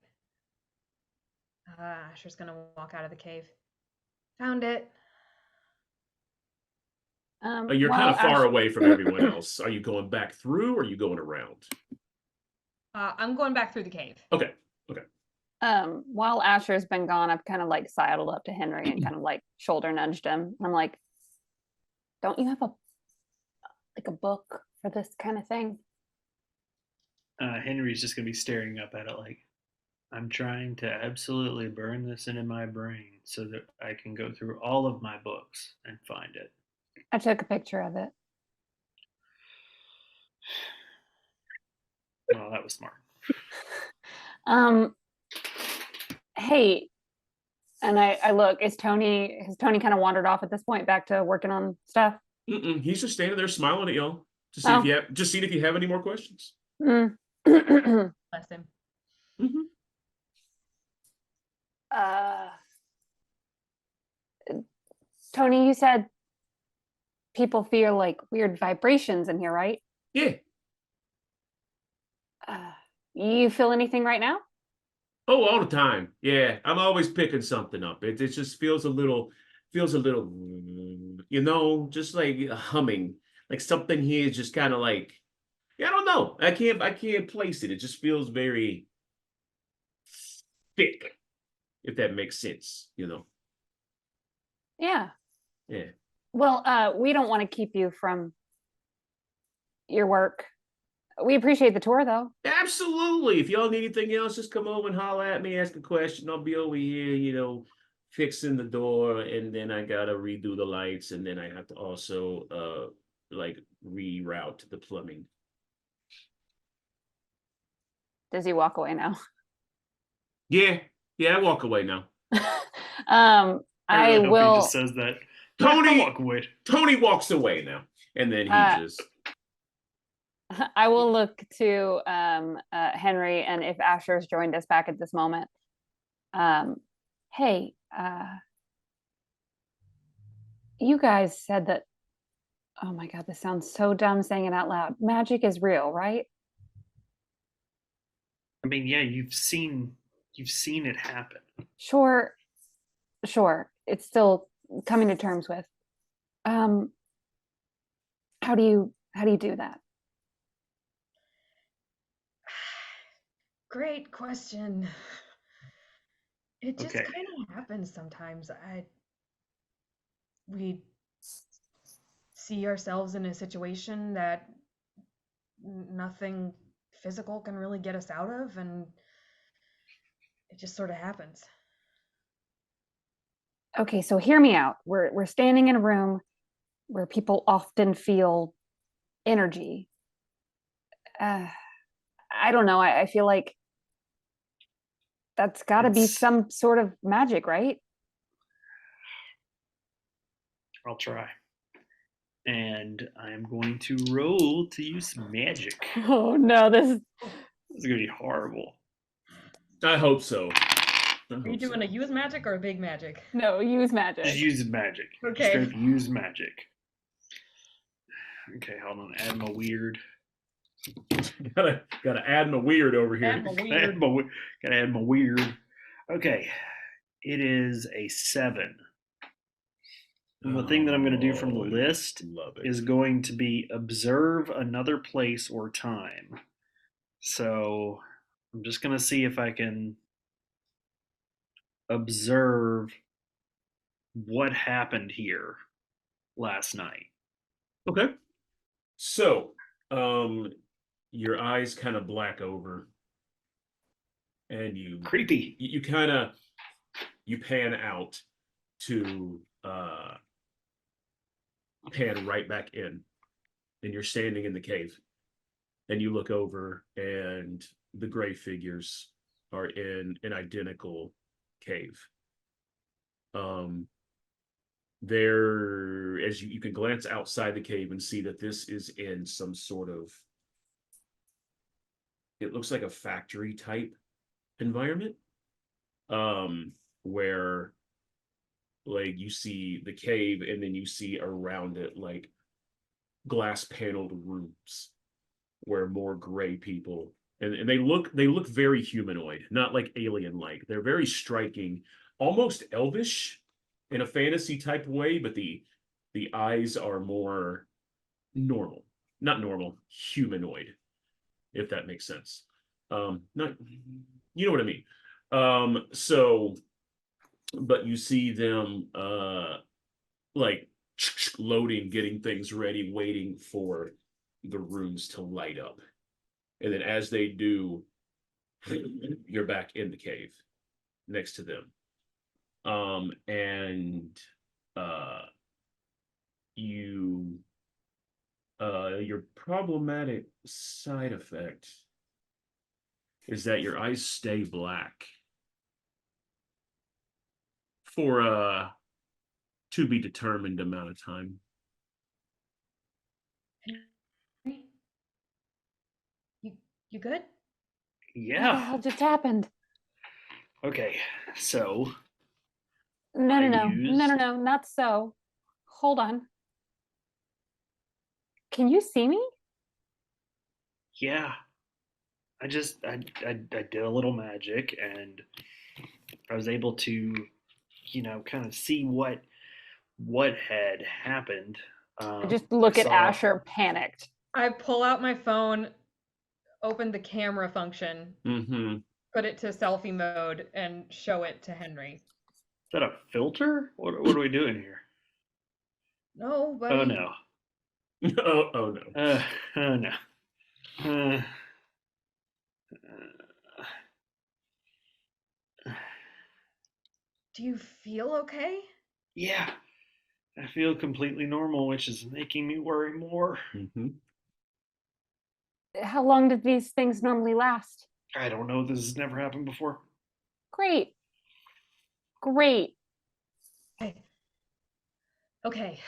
Asher's gonna walk out of the cave. Found it. You're kind while of far Ash- away from everyone else. Are you going back through, or are you going around? I'm going back through the cave. Okay. While Asher's been gone, I've kind of like sidled up to Henry and kind of like shoulder nudged him. I'm like, don't you have a book for this kind of thing? Henry's just gonna be staring up at it like, I'm trying to absolutely burn this into my brain so that I can go through all of my books and find it. I took a picture of it. Well, that was smart. Hey, and I look, has Tony kind of wandered off at this point back to working on stuff? He's just standing there smiling at y'all to see Oh. if you have just seeing if you have any more questions. Mm. Bless him. Tony, you said people feel like weird vibrations in here, right? Yeah. You feel anything right now? Oh, all the time. Yeah, I'm always picking something up. It just feels a little, just like humming, like something here is just kind of like, yeah, I don't know. I can't place it. It just feels very thick, if that makes sense. Yeah. Yeah. Well, we don't want to keep you from your work. We appreciate the tour, though. Absolutely. If y'all need anything else, just come over and holler at me, ask a question. I'll be over here, fixing the door, and then I gotta redo the lights, and then I have to also like reroute the plumbing. Does he walk away now? Yeah, I walk away now. I really hope will. He just says that. Tony- walk away. Tony walks away now, and then he just. I will look to Henry, and if Asher's joined us back at this moment. Hey, you guys said that. Oh my God, this sounds so dumb saying it out loud. Magic is real, right? I mean, yeah, you've seen it happen. Sure. It's still coming to terms with. How do you do that? Great question. It just Okay. kind of happens sometimes. We see ourselves in a situation that nothing physical can really get us out of, and it just sort of happens. Okay, so hear me out. We're standing in a room where people often feel energy. I don't know. I feel like that's got to be It's- some sort of magic, right? I'll try. And I am going to roll to use magic. Oh no, this is This is gonna be horrible. I hope so. Are you doing a use magic or a big magic? no use magic. Just use magic. Okay. Straight up use magic. Okay, hold on. Add my weird. gotta add my weird over here. Add my weird. Gotta add my weird. Okay, it is a 7. And the thing that I'm going to do from the Oh, list love it. is going to be observe another place or time. So I'm just going to see if I can observe what happened here last night. Okay. So, your eyes kind of black over, and Creepy. you kind of you pan out to pan right back in, and you're standing in the cave, and you look over, and the gray figures are in an identical cave. There, as you can glance outside the cave and see that this is in some sort of, it looks like a factory type environment, where like you see the cave and then you see around it like glass paneled rooms where more gray people, and they look very humanoid, not like alien like. They're very striking, almost elvish in a fantasy type way, but the eyes are more normal, not normal, humanoid, if that makes sense. Not, you know what I mean. So but you see them like loading, getting things ready, waiting for the rooms to light up. And then as they do, you're back in the cave next to them. And you your problematic side effect is that your eyes stay black for a to be determined amount of time. You good? What the Yeah. hell just happened? Okay. So No, I no, no, no, used- no, no, not so. Hold on. Can you see me? yeah, I did a little magic and I was able to, kind of see what had happened. I just I look at saw. Asher panicked. I pull out my phone, open the camera function, Mm-hmm. put it to selfie mode, and show it to Henry. Is that a filter? What are we doing here? No, buddy. Oh no. Oh no. Oh no. Uh, Do you feel okay? yeah, I feel completely normal, which is making me worry more. Mm-hmm. How long did these things normally last? I don't know. This has never happened before. Great. Great. Okay. Okay.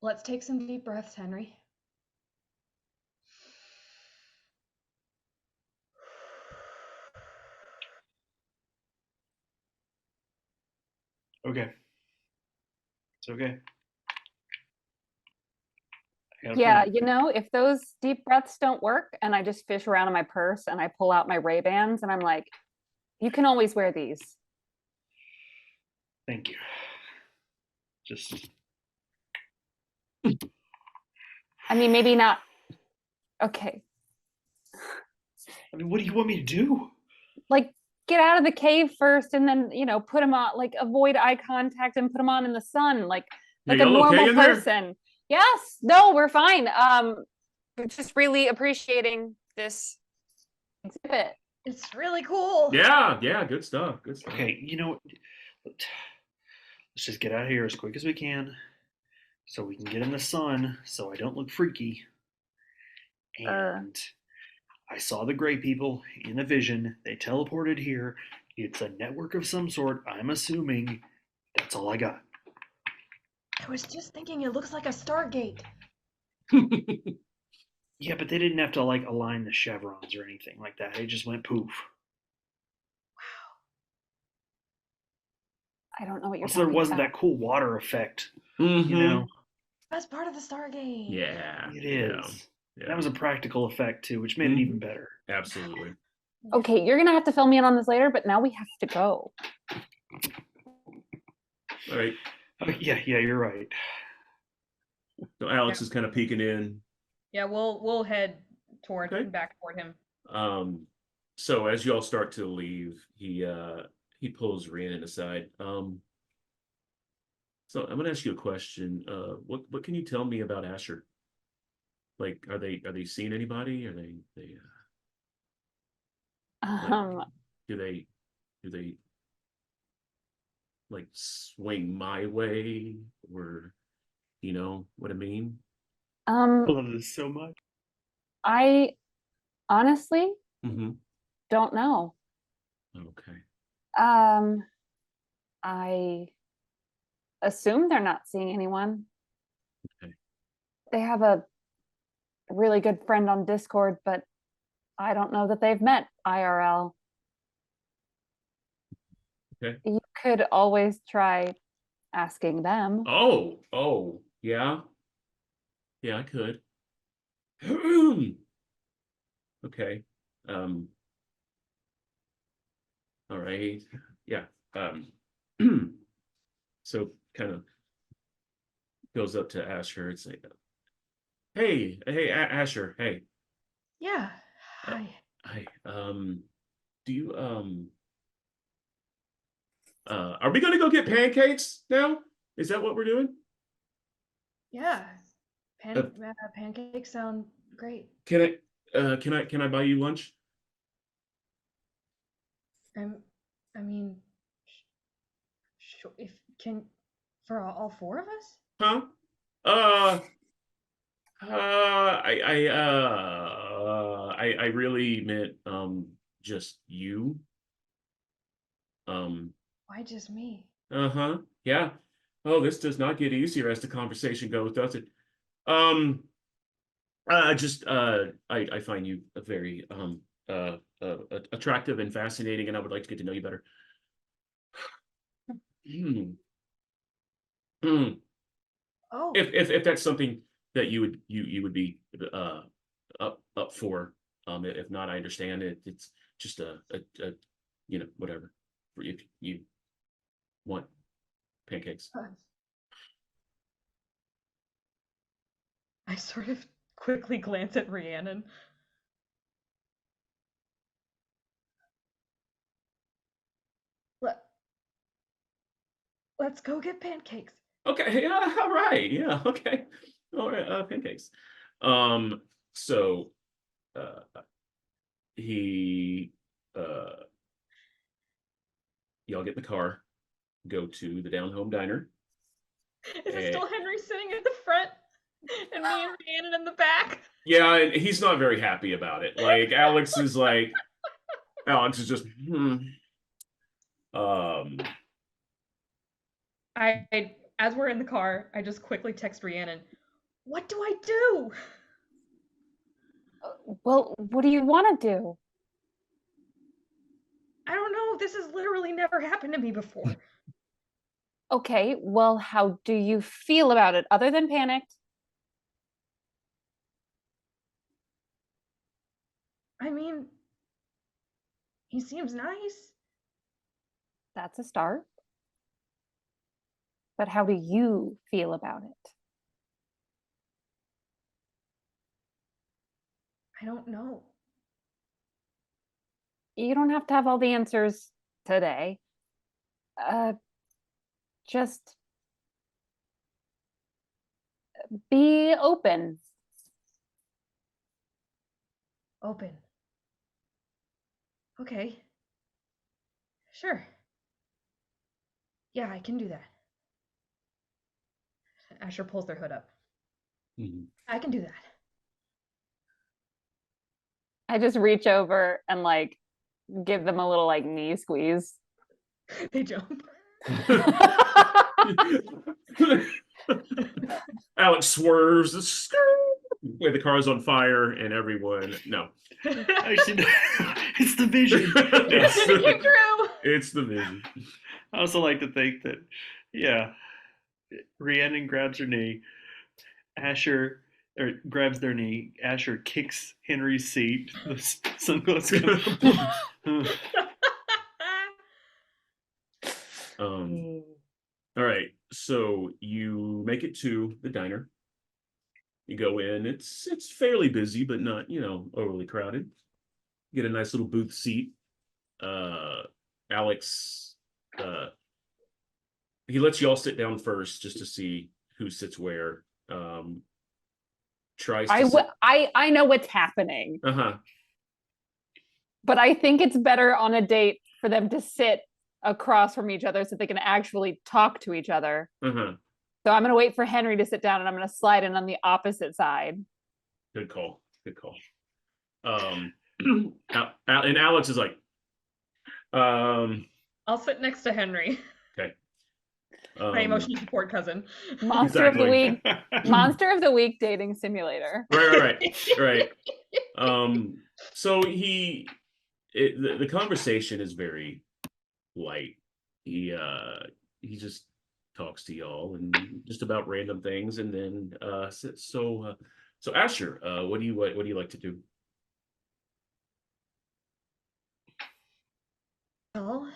Let's take some deep breaths, Henry. Okay. It's okay. I got a Yeah, plan. if those deep breaths don't work and I just fish around in my purse and I pull out my Ray-Bans and I'm like, you can always wear these. Thank you. Just I mean, maybe not. Okay. I mean, what do you want me to do? Like, get out of the cave first and then, put them on, like, avoid eye contact and put them on in the sun, like Are a y'all okay normal in there? person. Yes. No, we're fine. We're just really appreciating this exhibit. It's really cool. Yeah, good stuff. Good stuff. Okay, let's just get out of here as quick as we can so we can get in the sun so I don't look freaky. And I saw the gray people in a vision. They teleported here. It's a network of some sort. I'm assuming. That's all I got. I was just thinking it looks like a Stargate. Yeah, but they didn't have to like align the chevrons or anything like that. They just went poof. I don't know what you're Also, there talking wasn't about. that cool water effect. Mhm. That's part of the Stargate. Yeah. It is. Yeah. That was a practical effect too, which made it even better. Absolutely. Okay, you're gonna have to fill me in on this later, but now we have to go. All right. Oh, yeah, you're right. So Alex is kind of peeking in. Yeah, we'll head Okay. back toward him. So as you all start to leave, he pulls Rhiannon aside. So I'm gonna ask you a question. What can you tell me about Asher? Like, are they seeing anybody? Are they like Um, do they like swing my way, or you know what I mean? um, I love this so much. I honestly Mm-hmm. don't know. Okay. Um, I assume they're not seeing anyone. Okay. They have a really good friend on Discord, but I don't know that they've met IRL. Okay. You could always try asking them. Oh, yeah. Yeah, I could. Okay. Um, all right. Yeah. Um, so kind of goes up to Asher. It's like, hey, Asher, hey, Yeah. uh, Hi. hi. Do you are we gonna go get pancakes now? Is that what we're doing? Yeah. Uh, Pancakes sound great. can can I buy you lunch? I'm I mean, sure, if can for all four of us? Huh? Uh, I really meant just you. Um, Why just me? uh-huh. Yeah. Oh, this does not get easier as the conversation goes, does it? Um, just I find you a very attractive and fascinating, and I would like to get to know you better. Hmm. Hmm. Oh, If that's something that you would be up for, if not, I understand it. It's just a you know, whatever. If you want pancakes. I sort of quickly glance at Rhiannon. Let, let's go get pancakes. Okay, yeah, all right, yeah, okay, all right, pancakes. Um, so uh, he y'all get in the car, go to the down home diner. Is it And still Henry sitting at the front and me and Rhiannon in the back? yeah, and he's not very happy about it. Alex is just um As we're in the car, I just quickly text Rhiannon, what do I do? Well, what do you want to do? I don't know. This has literally never happened to me before. Okay, well, how do you feel about it other than panicked? I mean, he seems nice. That's a start. But how do you feel about it? I don't know. You don't have to have all the answers today. Uh, just be open. Open. Okay. Sure. Yeah, I can do that. Asher pulls their hood up. mhm. I can do that. I just reach over and like give them a little like knee squeeze. They jump. Alex swerves where the car's on fire and everyone no. Actually, it's the vision. it's, It came true. it's the vision. I also like to think that, yeah, Rhiannon grabs her knee. Asher or grabs their knee. Asher kicks Henry's seat. The sunglasses come. All right. So you make it to the diner. You go in. It's fairly busy, but not overly crowded. Get a nice little booth seat. Alex, uh, he lets you all sit down first just to see who sits where. Tries to sit. I know what's happening, Uh-huh. but I think it's better on a date for them to sit across from each other so they can actually talk to each other. Uh-huh. So I'm going to wait for Henry to sit down and I'm going to slide in on the opposite side. Good call. Good call. And Alex is like, I'll sit next to Henry, okay. my emotional support cousin. Monster of the Exactly. week. Monster of the week dating simulator. Right. So the conversation is very light. He just talks to y'all and just about random things, and then so Asher, what do you like to do? Well,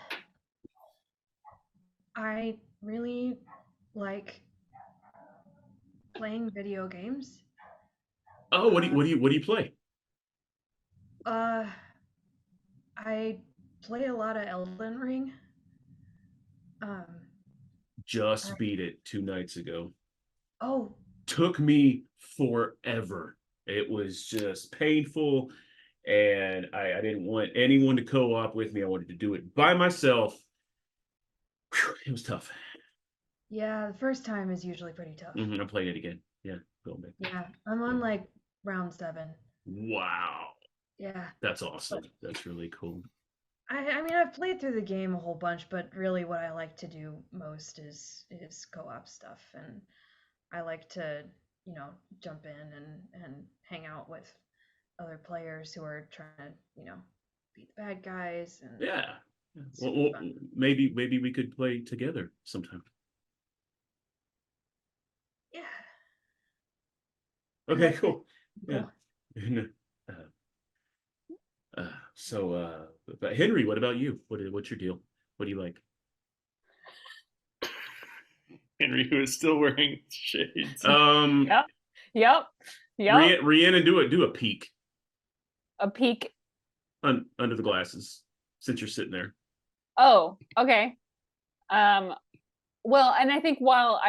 I really like playing video games. Oh, what do you play? Uh, I play a lot of Elden Ring. Um, Just I- beat it 2 nights ago. oh, Took me forever. It was just painful, and I didn't want anyone to co-op with me. I wanted to do it by myself. Whew, it was tough. yeah, the first time is usually pretty tough. I'm playing it again. Yeah, going back. Yeah, I'm on like round 7. Wow, Yeah. that's awesome. That's really cool. I mean, I've played through the game a whole bunch, but really what I like to do most is co-op stuff, and I like to, jump in and hang out with other players who are trying to, beat the bad guys, and Yeah. it's Well, fun. maybe we could play together sometime. Yeah. Okay, That- cool. cool. Yeah. But Henry, what about you? What's your deal? What do you like? Henry, who is still wearing shades. Yep. Rhiannon, do a peek A peek. under the glasses since you're sitting there. Oh, okay. Well, and I think while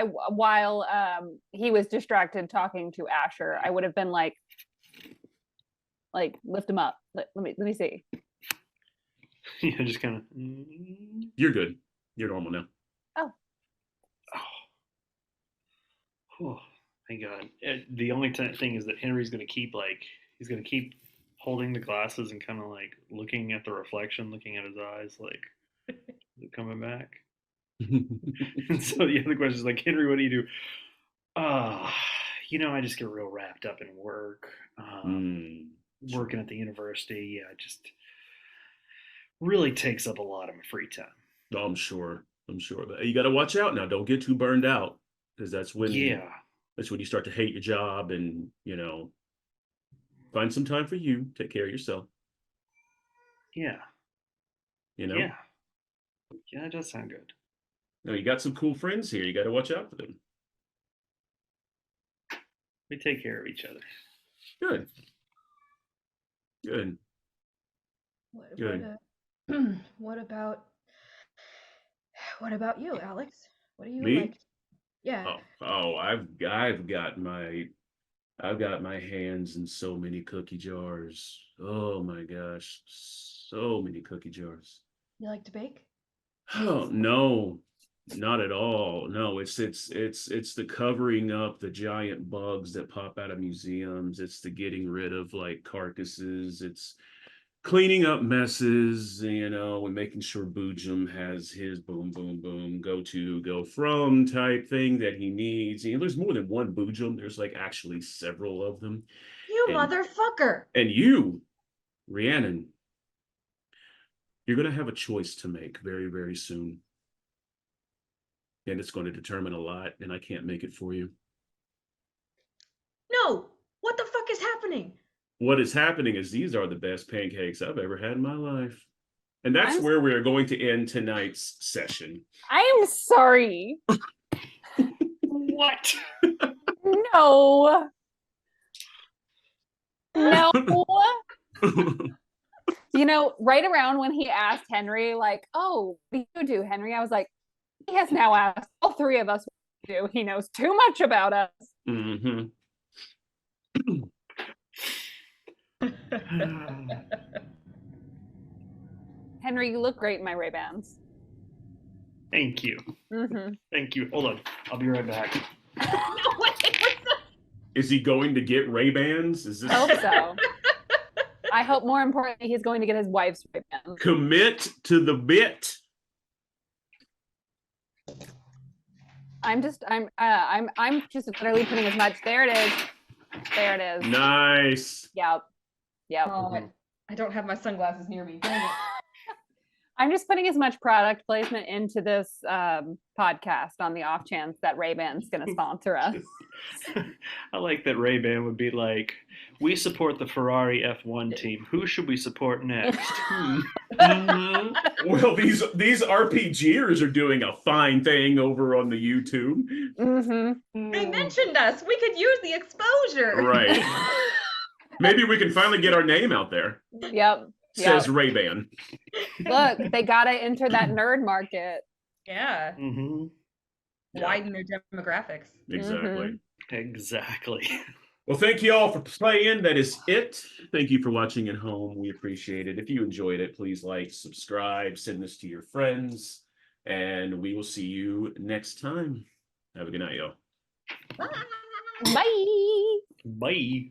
he was distracted talking to Asher, I would have been like lift him up. Let me see. Yeah, just kind of. You're good. You're normal now. Oh, thank God. The only thing is that Henry's going to keep he's going to keep holding the glasses and kind of like looking at the reflection, looking at his eyes, like, is it coming back? And so the other question is like, Henry, what do you do? I just get real wrapped up in work. Working at the university, yeah, just really takes up a lot of my free time. Oh, I'm sure. But you got to watch out now. Don't get too burned out, because that's when you start to hate your job, and find some time for you. Take care of yourself. Yeah. Yeah, that does sound good. No, you got some cool friends here. You got to watch out for them. We take care of each other. Good. Good. What about you, Alex? What do you Me? like? Yeah. I've got my hands in so many cookie jars. Oh my gosh, so many cookie jars. You like to bake? Oh no, not at all. No, it's the covering up the giant bugs that pop out of museums. It's the getting rid of like carcasses. It's cleaning up messes, and making sure Boojum has his boom, boom, boom, go from type thing that he needs. There's more than one Boojum. There's like actually several of them. You And- motherfucker! And you, Rhiannon, you're going to have a choice to make very, very soon. And it's going to determine a lot, and I can't make it for you. No! What the fuck is happening? What is happening is these are the best pancakes I've ever had in my life. And that's I'm where we're going to end tonight's session. I am sorry. What? No. No. You know, right around when he asked Henry, like, oh, what do you do, Henry? I was like, he has now asked all three of us what to do. He knows too much about us. Mm-hmm. Henry, you look great in my Ray-Bans. Thank you. Mm-hmm. Thank you. Hold on. I'll be right back. No way. Is he going to get Ray-Bans? Is this I hope so. I hope more importantly, he's going to get his wife's Ray-Bans. commit to the bit? I'm just literally putting as much. There it is. There it is. Nice. Yep. Yep. Oh, I don't have my sunglasses near me. Dang it. I'm just putting as much product placement into this podcast on the off chance that Ray-Ban's going to sponsor us. I like that Ray-Ban would be like, we support the Ferrari F1 team. Who should we support next? Mhm. Well, these RPGers are doing a fine thing over on the YouTube. Mm-hmm. They mentioned us. We could use the exposure. Right. Maybe we can finally get our name out there. Yep. Says Yep. Ray-Ban. Look, they got to enter that nerd market. Yeah. Mm-hmm. Widen their demographics. Exactly. Exactly. Well, thank you all for playing. That is it. Thank you for watching at home. We appreciate it. If you enjoyed it, please like, subscribe, send this to your friends, and we will see you next time. Have a good night, y'all. Bye. Bye.